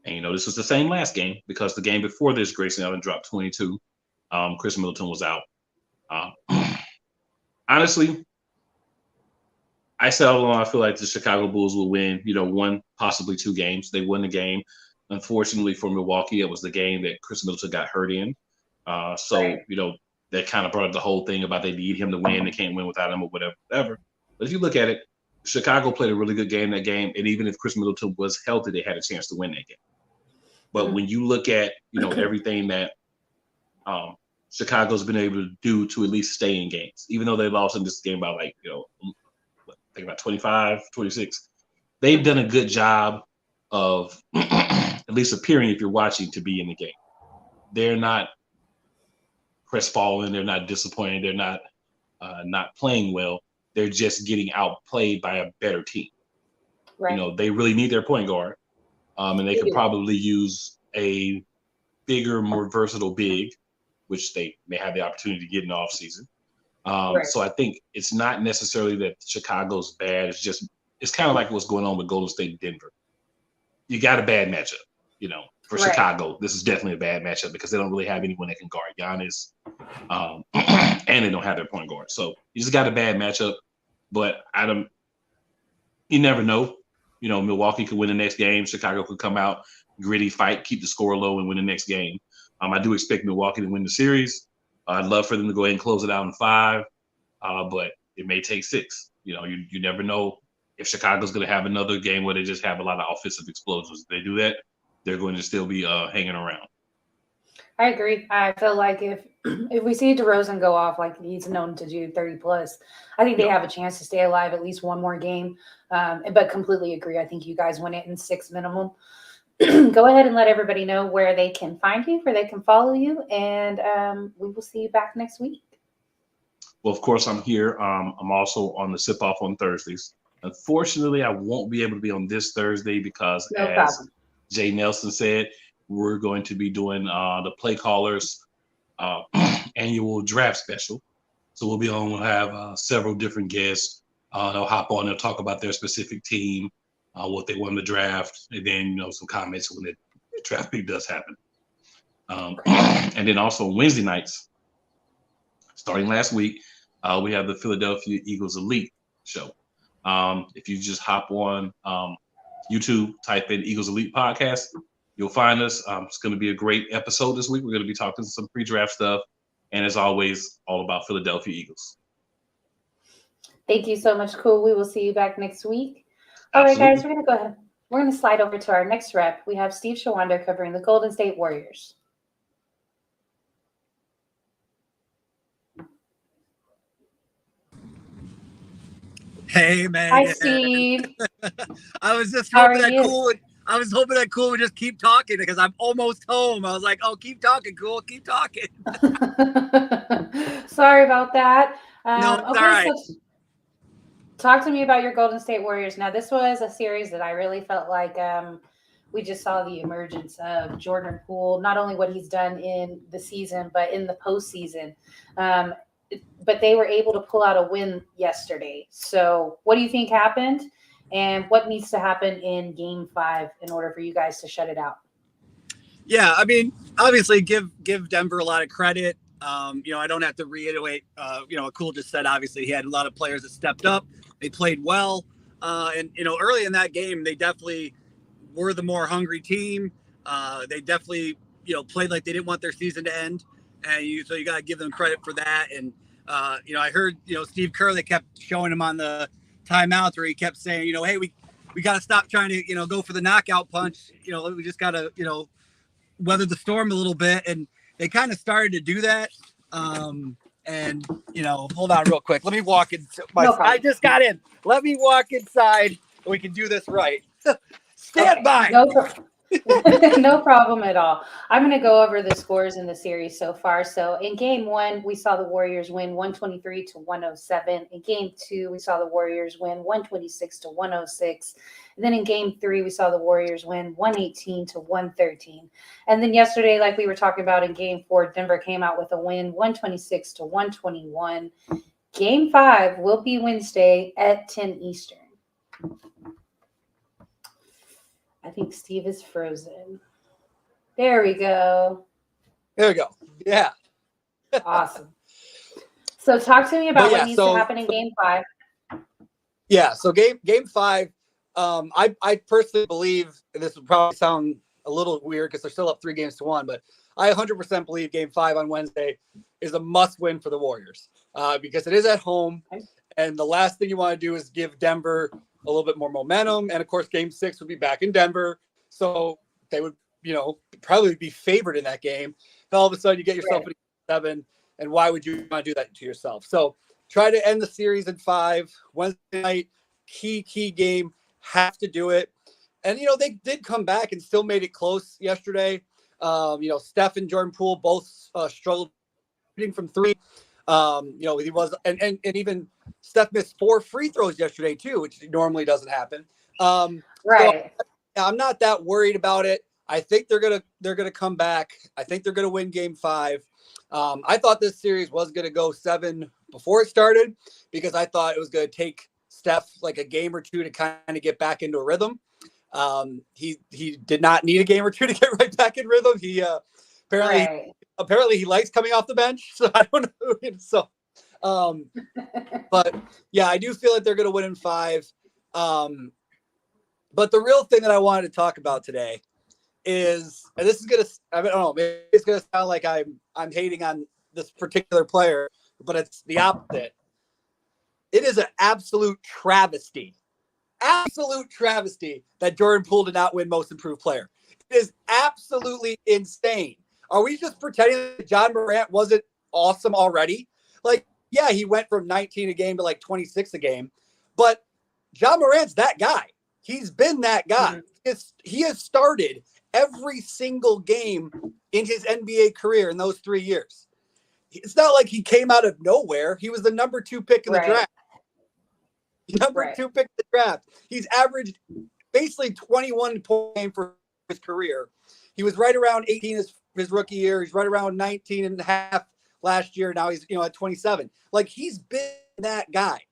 And, this was the same last game because the game before this, Grayson Allen dropped 22. Chris Middleton was out. Honestly, I said all along, I feel like the Chicago Bulls will win, 1, possibly 2 games. They won the game. Unfortunately for Milwaukee, it was the game that Chris Middleton got hurt in. That kind of brought up the whole thing about they need him to win. They can't win without him or whatever. But if you look at it, Chicago played a really good game that game. And even if Chris Middleton was healthy, they had a chance to win that game. But when you look at, everything that Chicago's been able to do to at least stay in games, even though they lost in this game by about 25, 26, they've done a good job of at least appearing, if you're watching, to be in the game. They're not crestfallen. They're not disappointed. They're not playing well. They're just getting outplayed by a better team. Right. They really need their point guard. And they could probably use a bigger, more versatile big, which they may have the opportunity to get in the offseason. So I think it's not necessarily that Chicago's bad. It's kind of like what's going on with Golden State and Denver. You got a bad matchup, for Chicago. This is definitely a bad matchup because they don't really have anyone that can guard Giannis, and they don't have their point guard. So you just got a bad matchup. But you never know. Milwaukee could win the next game. Chicago could come out, gritty fight, keep the score low, and win the next game. I do expect Milwaukee to win the series. I'd love for them to go ahead and close it out in 5, but it may take 6. You never know if Chicago's going to have another game where they just have a lot of offensive explosions. If they do that, they're going to still be hanging around. I agree. I feel like if we see DeRozan go off like he's known to do 30+, I think they have a chance to stay alive at least one more game. But completely agree. I think you guys win it in 6 minimum. Go ahead and let everybody know where they can find you, where they can follow you, and we will see you back next week. Well, of course, I'm here. I'm also on the Sip Off on Thursdays. Unfortunately, I won't be able to be on this Thursday because, as Jay Nelson said, we're going to be doing the Play Callers annual draft special. So we'll be on. We'll have several different guests. They'll hop on. They'll talk about their specific team, what they want to draft, and then some comments when the draft pick does happen. And then also Wednesday nights, starting last week, we have the Philadelphia Eagles Elite show. If you just hop on YouTube, type in Eagles Elite Podcast, you'll find us. It's going to be a great episode this week. We're going to be talking some pre-draft stuff, and as always, all about Philadelphia Eagles. Thank you so much, Cool. We will see you back next week. All right, guys, we're going to go ahead. We're going to slide over to our next rep. We have Steve Shawanda covering the Golden State Warriors. Hey, man. Hi, Steve. I was just hoping that Cool would just keep talking because I'm almost home. I was like, oh, keep talking, Cool. Keep talking. Sorry about that. No, it's all right. So talk to me about your Golden State Warriors. Now, this was a series that I really felt like we just saw the emergence of Jordan Poole, not only what he's done in the season, but in the postseason. But they were able to pull out a win yesterday. So what do you think happened? And what needs to happen in Game 5 in order for you guys to shut it out? Yeah, I mean, obviously give Denver a lot of credit. I don't have to reiterate, what Cool just said. Obviously, he had a lot of players that stepped up. They played well. And early in that game, they definitely were the more hungry team. They definitely, played like they didn't want their season to end. And so you got to give them credit for that. And, I heard, Steve Kerr, they kept showing him on the timeouts where he kept saying, hey, we got to stop trying to, go for the knockout punch. We just got to, weather the storm a little bit. And they kind of started to do that. Hold on real quick. Let me walk in. I just got in. Let me walk inside and we can do this right. Stand by. No problem at all. I'm going to go over the scores in the series so far. So in Game 1, we saw the Warriors win 123-107. In Game 2, we saw the Warriors win 126-106. And then in Game 3, we saw the Warriors win 118-113. And then yesterday, like we were talking about in Game 4, Denver came out with a win 126-121. Game 5 will be Wednesday at 10 Eastern. I think Steve is frozen. There we go. There we go. Yeah. Awesome. So talk to me about what needs to happen in Game 5. Yeah. So game 5, I personally believe, and this will probably sound a little weird because they're still up 3-1, but I 100% believe Game 5 on Wednesday is a must-win for the Warriors because it is at home, and the last thing you want to do is give Denver a little bit more momentum. And of course, Game 6 would be back in Denver. So they would, probably be favored in that game. And all of a sudden you get yourself in 7. And why would you want to do that to yourself? So try to end the series in 5. Wednesday night, key game, have to do it. And, they did come back and still made it close yesterday. Steph and Jordan Poole both struggled shooting from 3. He was, and even Steph missed 4 free throws yesterday too, which normally doesn't happen. Right. I'm not that worried about it. I think they're gonna come back. I think they're gonna win Game 5. I thought this series was gonna go 7 before it started because I thought it was gonna take Steph like a game or two to kind of get back into a rhythm. He did not need a game or two to get right back in rhythm. He apparently he likes coming off the bench. So I don't know. So, but yeah, I do feel like they're gonna win in 5. But the real thing that I wanted to talk about today is, and this is I don't know, maybe it's gonna sound like I'm hating on this particular player, but it's the opposite. It is an absolute travesty that Jordan Poole did not win Most Improved Player. It is absolutely insane. Are we just pretending that John Morant wasn't awesome already? Like, yeah, he went from 19 a game to like 26 a game, but John Morant's that guy. He's been that guy. He has started every single game in his NBA career in those 3 years. It's not like he came out of nowhere. He was the number 2 pick in the draft. Number 2 pick in the draft. He's averaged basically 21 points a game for his career. He was right around 18 his rookie year. He's right around 19 and a half last year. Now he's at 27. Like, he's been that guy.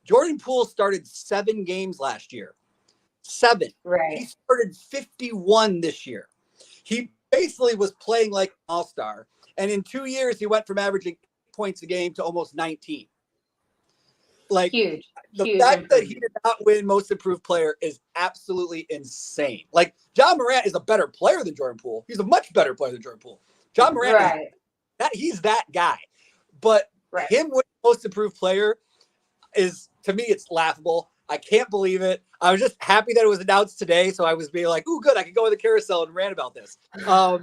Jordan Poole started 7 games last year. 7. Right. He started 51 this year. He basically was playing like an all-star. And in 2 years, he went from averaging points a game to almost 19. Like, huge fact that he did not win Most Improved Player is absolutely insane. Like, John Morant is a better player than Jordan Poole. He's a much better player than Jordan Poole. John Morant, he's that guy. But him winning Most Improved Player is, to me, it's laughable. I can't believe it. I was just happy that it was announced today. So I was being like, ooh, good. I could go in the carousel and rant about this. Because,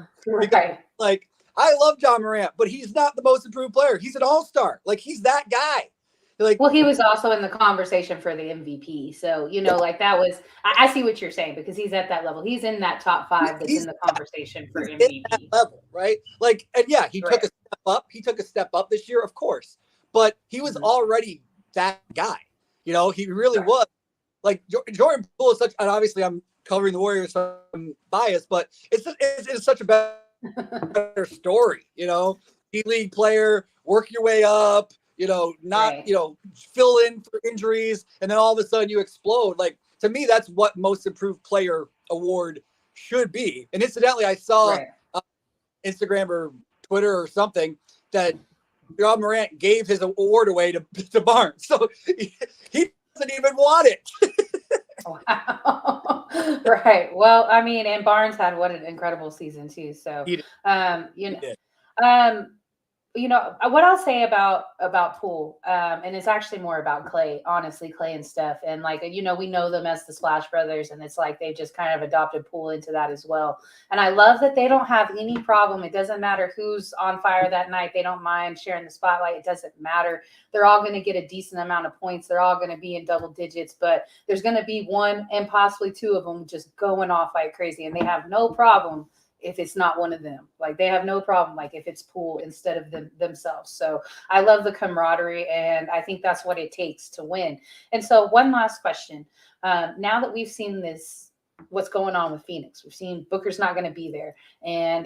like, I love John Morant, but he's not the Most Improved Player. He's an all-star. Like, he's that guy. Like, well, he was also in the conversation for the MVP. So, like, that was, I see what you're saying, because he's at that level. He's in that top 5 that's in the conversation for MVP. That level, right? Like, and yeah, he took a step up. He took a step up this year, of course. But he was already that guy. He really was. Like, Jordan Poole is such, and obviously I'm covering the Warriors, so I'm biased, but it's such a better story. D-League player, work your way up, fill in for injuries, and then all of a sudden you explode. Like, to me, that's what Most Improved Player award should be. And incidentally, I saw Instagram or Twitter or something that John Morant gave his award away to Barnes. So he doesn't even want it. Wow. Right. Well, I mean, and Barnes had what an incredible season too. So, what I'll say about Poole, and it's actually more about Clay, honestly, Clay and Steph. And like, we know them as the Splash Brothers, and it's like they've just kind of adopted Poole into that as well. And I love that they don't have any problem. It doesn't matter who's on fire that night. They don't mind sharing the spotlight. It doesn't matter. They're all going to get a decent amount of points. They're all going to be in double digits, but there's going to be one and possibly 2 of them just going off like crazy. And they have no problem if it's not one of them. Like, they have no problem, like, if it's Poole instead of themselves. So I love the camaraderie, and I think that's what it takes to win. And so one last question. Now that we've seen what's going on with Phoenix, we've seen Booker's not going to be there. And,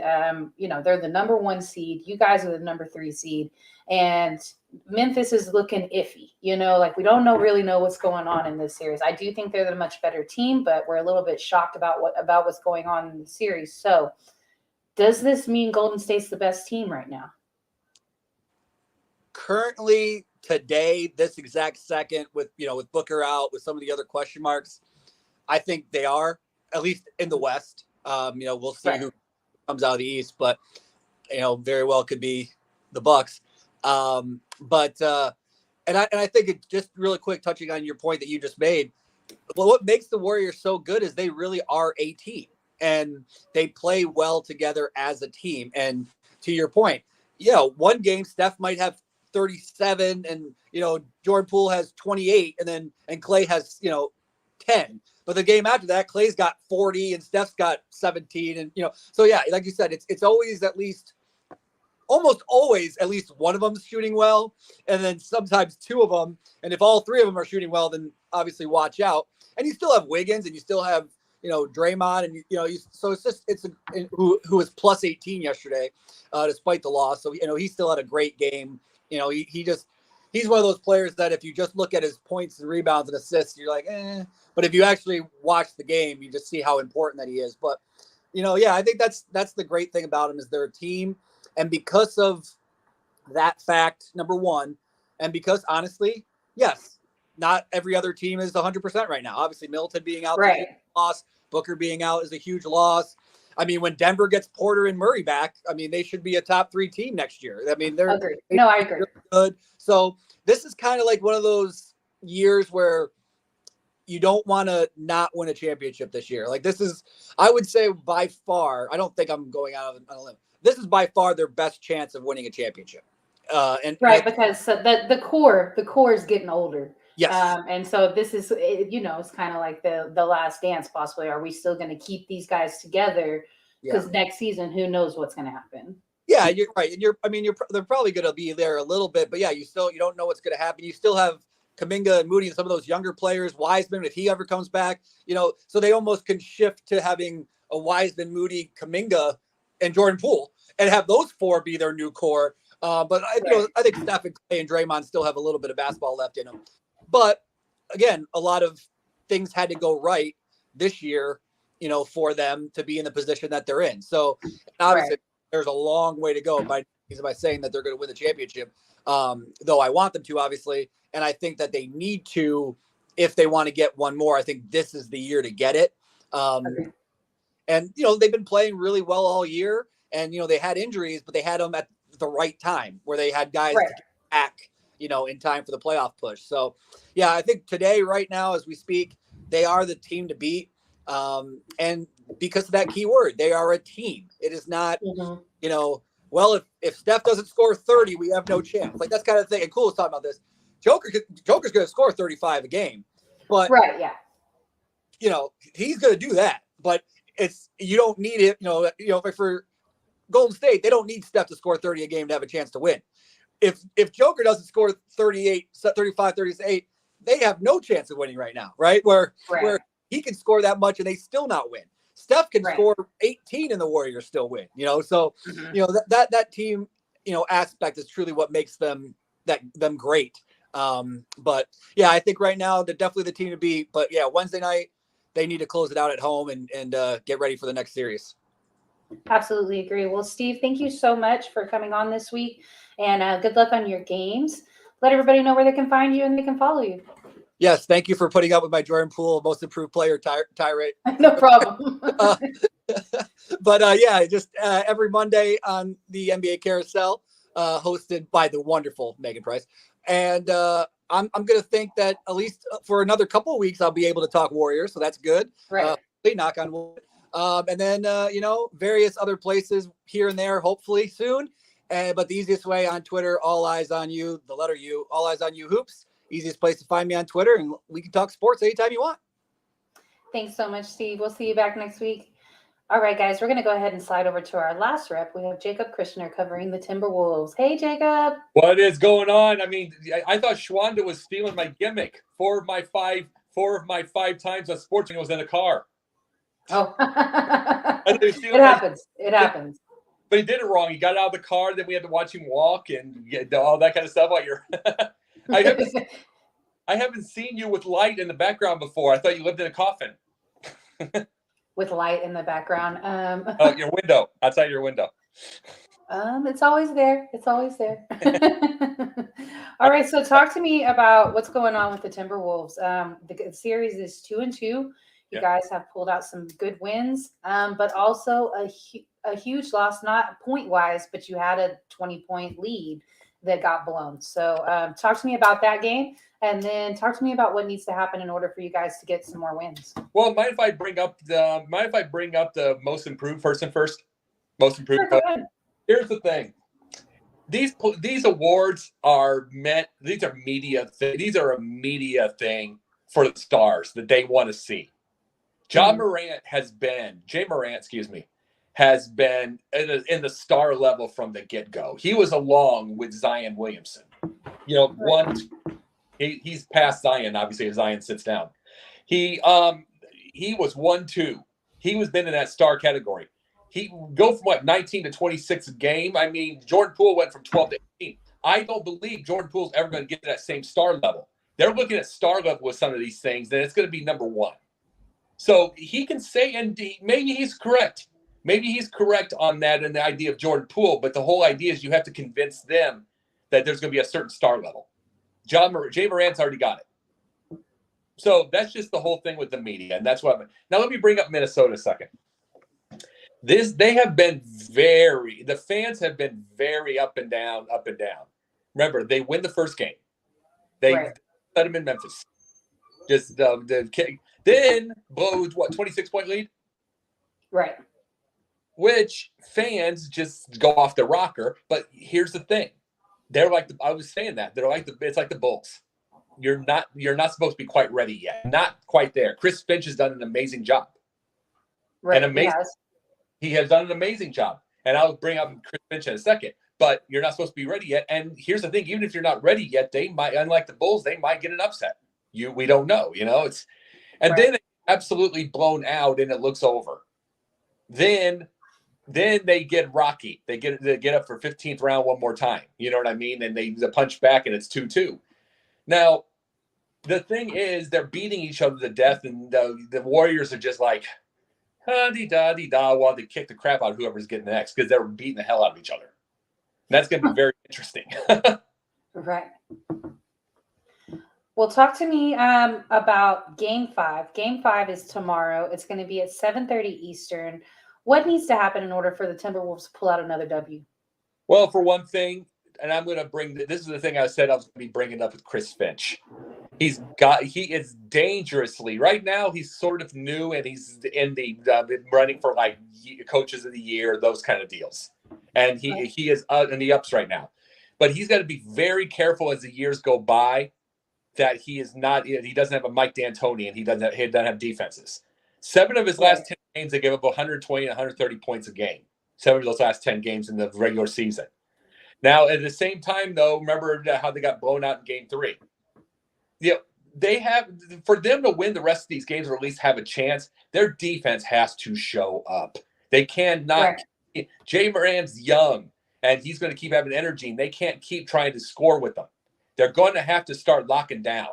they're the number 1 seed. You guys are the number 3 seed. And Memphis is looking iffy. Like, we don't really know what's going on in this series. I do think they're the much better team, but we're a little bit shocked about what's going on in the series. So does this mean Golden State's the best team right now? Currently, today, this exact second, with Booker out, with some of the other question marks, I think they are, at least in the West. We'll see who comes out of the East, but very well could be the Bucks. And I think it, just really quick, touching on your point that you just made, well, what makes the Warriors so good is they really are a team, and they play well together as a team. And to your point, one game Steph might have 37 and, Jordan Poole has 28 and Clay has, 10. But the game after that, Clay's got 40 and Steph's got 17. And, so yeah, like you said, it's always almost always at least one of them's shooting well, and then sometimes 2 of them. And if all 3 of them are shooting well, then obviously watch out. And you still have Wiggins, and you still have, Draymond, and so who was plus 18 yesterday, despite the loss. So he still had a great game. He's one of those players that if you just look at his points and rebounds and assists, you're like, eh. But if you actually watch the game, you just see how important that he is. But I think that's the great thing about him is they're a team, and because of that fact, number one, and because honestly, yes, not every other team is 100% right now. Obviously, Middleton being out, Right. is a huge loss. Booker being out is a huge loss. I mean, when Denver gets Porter and Murray back, I mean, they should be a top 3 team next year. I mean, they're Agreed. No, I agree. really good. So this is kind of like one of those years where you don't want to not win a championship this year. Like this is, I would say by far, I don't think I'm going out on a limb. This is by far their best chance of winning a championship. Because the core is getting older. Yes. And so this is, it's kind of like the last dance possibly. Are we still going to keep these guys together? Because next season, who knows what's going to happen? Yeah, you're right. And they're probably going to be there a little bit, but yeah, you don't know what's going to happen. You still have Kuminga and Moody and some of those younger players, Wiseman, if he ever comes back, so they almost can shift to having a Wiseman, Moody, Kuminga, and Jordan Poole and have those 4 be their new core. But I think Steph and Clay and Draymond still have a little bit of basketball left in them. But again, a lot of things had to go right this year, for them to be in the position that they're in. So obviously there's a long way to go by saying that they're going to win the championship. Though I want them to, obviously. And I think that they need to, if they want to get one more, I think this is the year to get it. And, they've been playing really well all year and, they had injuries, but they had them at the right time where they had guys to get back, in time for the playoff push. So, yeah, I think today, right now, as we speak, they are the team to beat. And because of that key word, they are a team. It is not, well, if Steph doesn't score 30, we have no chance. Like that's kind of thing. And Poole was talking about this. Joker's going to score 35 a game, but he's going to do that. But you don't need it. For Golden State, they don't need Steph to score 30 a game to have a chance to win. If Joker doesn't score 35, 38, they have no chance of winning right now, right? Where he can score that much and they still not win. Steph can score 18 and the Warriors still win. So that team aspect is truly what makes them great. But yeah, I think right now they're definitely the team to beat. But yeah, Wednesday night they need to close it out at home and get ready for the next series. Absolutely agree. Well, Steve, thank you so much for coming on this week, and good luck on your games. Let everybody know where they can find you and they can follow you. Yes, thank you for putting up with my Jordan Poole most improved player tirade. No problem. But just every Monday on the NBA Carousel, hosted by the wonderful Megan Price. And I'm going to think that at least for another couple of weeks, I'll be able to talk Warriors. So that's good. Right. Knock on wood. And then, various other places here and there, hopefully soon. But the easiest way on Twitter, all eyes on you, the letter U, all eyes on you hoops. Easiest place to find me on Twitter, and we can talk sports anytime you want. Thanks so much, Steve. We'll see you back next week. All right, guys, we're going to go ahead and slide over to our last rep. We have Jacob Krishner covering the Timberwolves. Hey, Jacob. What is going on? I mean, I thought Shwanda was stealing my gimmick. Four of my five times on sports was in a car. Oh, it happens. It happens. But he did it wrong. He got out of the car, then we had to watch him walk and get all that kind of stuff. While you're, I haven't seen you with light in the background before. I thought you lived in a coffin. With light in the background. Your window, outside your window. It's always there. It's always there. All right. So talk to me about what's going on with the Timberwolves. The series is 2-2. You guys have pulled out some good wins, but also a huge loss, not point-wise, but you had a 20-point lead that got blown. So talk to me about that game, and then talk to me about what needs to happen in order for you guys to get some more wins. Well, mind if I bring up the most improved person first? Most improved. Sure, go ahead. Here's the thing. These awards are meant. These are media. These are a media thing for the stars that they want to see. Jay Morant has been in the star level from the get-go. He was along with Zion Williamson. He's past Zion, obviously, if Zion sits down. he was 1-2. He was been in that star category. He go from 19 to 26 a game. I mean, Jordan Poole went from 12 to 18. I don't believe Jordan Poole's ever going to get to that same star level. They're looking at star level with some of these things, then it's going to be number one. So he can say, and maybe he's correct. Maybe he's correct on that and the idea of Jordan Poole, but the whole idea is you have to convince them that there's going to be a certain star level. Jay Morant's already got it. So that's just the whole thing with the media, and that's what. Now let me bring up Minnesota a second. The fans have been very up and down. Remember, they win the first game. They let them in Memphis. Just then blows 26-point lead. Right. Which fans just go off the rocker. But here's the thing. They're like I was saying that. It's like the Bulls. You're not supposed to be quite ready yet. Not quite there. Chris Finch has done an amazing job. Right. He has done an amazing job. And I'll bring up Chris Finch in a second. But you're not supposed to be ready yet. And here's the thing, even if you're not ready yet, they might, unlike the Bulls, they might get an upset. We don't know, then it's absolutely blown out and it looks over. Then they get rocky. They get up for 15th round one more time. You know what I mean? And they punch back and it's 2-2. Now, the thing is, they're beating each other to death, and the Warriors are just like, ha-dee-da-dee-da, while they kick the crap out of whoever's getting next because they're beating the hell out of each other. And that's going to be very interesting. Right. Well, talk to me about Game 5. Game 5 is tomorrow. It's going to be at 7:30 Eastern. What needs to happen in order for the Timberwolves to pull out another W? Well, for one thing, and I'm going to bring this is the thing I said I was going to be bringing up with Chris Finch. He is dangerously right now. He's sort of new, and he's in the running for like coaches of the year, those kind of deals. And he is in the ups right now, but he's got to be very careful as the years go by that he doesn't have a Mike D'Antoni, and he doesn't have defenses. 7 of his last 10 games, they gave up 120 and 130 points a game. 7 of those last 10 games in the regular season. Now, at the same time, though, remember how they got blown out in Game 3. They have, for them to win the rest of these games or at least have a chance, their defense has to show up. They cannot. Right. Jay Morant's young, and he's going to keep having energy, and they can't keep trying to score with them. They're going to have to start locking down.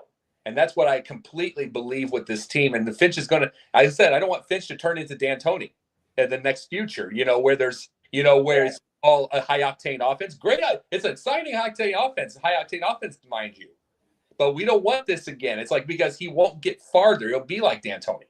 And that's what I completely believe with this team. And the Finch is going to, I said, I don't want Finch to turn into D'Antoni in the next future, where there's, where it's all a high octane offense. Great. It's an exciting high octane offense, mind you. But we don't want this again. It's like, because he won't get farther. He'll be like D'Antoni.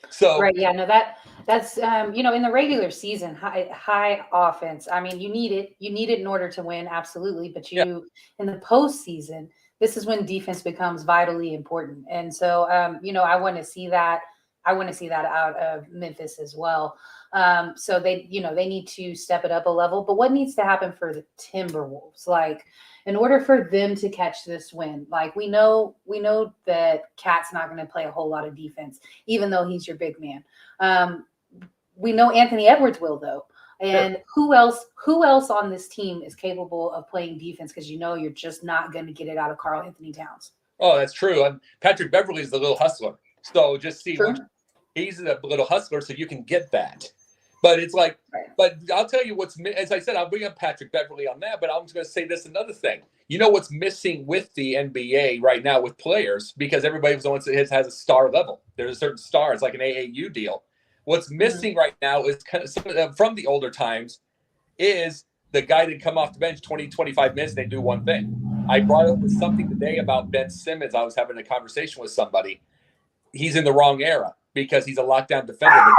So, right. Yeah, no, that's, in the regular season, high offense. I mean, you need it in order to win. Absolutely. But in the postseason, this is when defense becomes vitally important. And so, I want to see that. I want to see that out of Memphis as well. So they need to step it up a level. But what needs to happen for the Timberwolves? Like, in order for them to catch this win, like we know that Cat's not going to play a whole lot of defense, even though he's your big man. We know Anthony Edwards will, though. And who else on this team is capable of playing defense? Because you're just not going to get it out of Karl Anthony Towns. Oh, that's true. And Patrick Beverley's the little hustler. So just see he's a little hustler, so you can get that. But it's like, but I'll tell you as I said, I'll bring up Patrick Beverley on that, but I'm just going to say this another thing. What's missing with the NBA right now with players, because everybody has a star level. There's a certain star. It's like an AAU deal. What's missing right now is kind of some of them from the older times is the guy that come off the bench 20, 25 minutes, and they do one thing. I brought up something today about Ben Simmons. I was having a conversation with somebody. He's in the wrong era because he's a lockdown defender.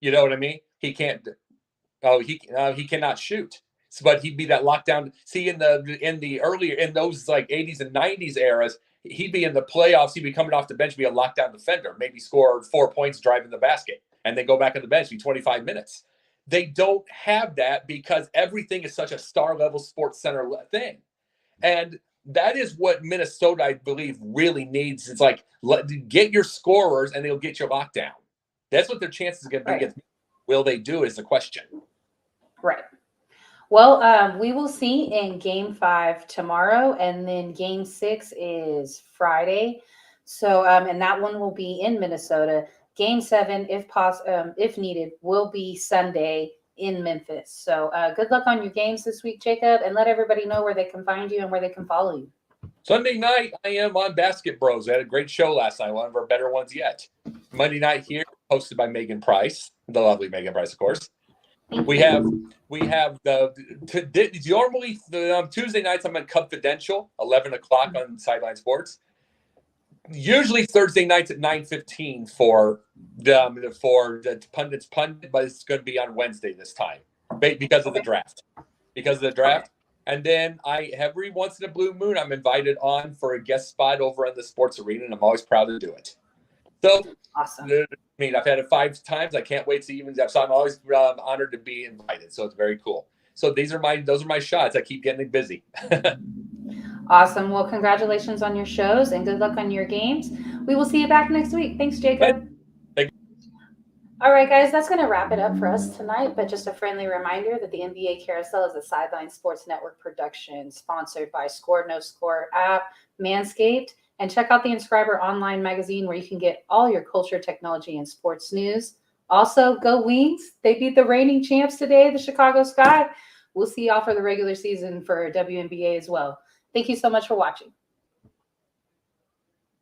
You know what I mean? He can't. He cannot shoot. But he'd be that lockdown. See, in the earlier, in those like 80s and 90s eras, he'd be in the playoffs. He'd be coming off the bench, be a lockdown defender, maybe score 4 points driving the basket, and then go back on the bench, be 25 minutes. They don't have that because everything is such a star level sports center thing. And that is what Minnesota, I believe, really needs. It's like, get your scorers and they'll get you locked down. That's what their chances are going to be against. Will they do is the question. Right. Well, we will see in Game 5 tomorrow, and then Game 6 is Friday. So, and that one will be in Minnesota. Game 7, if needed, will be Sunday in Memphis. So, good luck on your games this week, Jacob, and let everybody know where they can find you and where they can follow you. Sunday night, I am on Basket Bros. I had a great show last night, one of our better ones yet. Monday night here, hosted by Megan Price, the lovely Megan Price, of course. We have normally Tuesday nights I'm on Confidential, 11 o'clock on Sideline Sports. Usually Thursday nights at 9:15 for the pundits pundit, but it's going to be on Wednesday this time because of the draft. And then every once in a blue moon, I'm invited on for a guest spot over on the Sports Arena, and I'm always proud to do it. So Awesome. I mean, I've had it 5 times. I can't wait to even. So I'm always honored to be invited. So it's very cool. So those are my shots. I keep getting busy. Awesome. Well, congratulations on your shows and good luck on your games. We will see you back next week. Thanks, Jacob. Thank you. All right, guys, that's going to wrap it up for us tonight. But just a friendly reminder that the NBA Carousel is a Sideline Sports Network production sponsored by Score No Score app, Manscaped, and check out the Inscriber online magazine where you can get all your culture, technology, and sports news. Also, go Wings. They beat the reigning champs today, the Chicago Sky. We'll see y'all for the regular season for WNBA as well. Thank you so much for watching.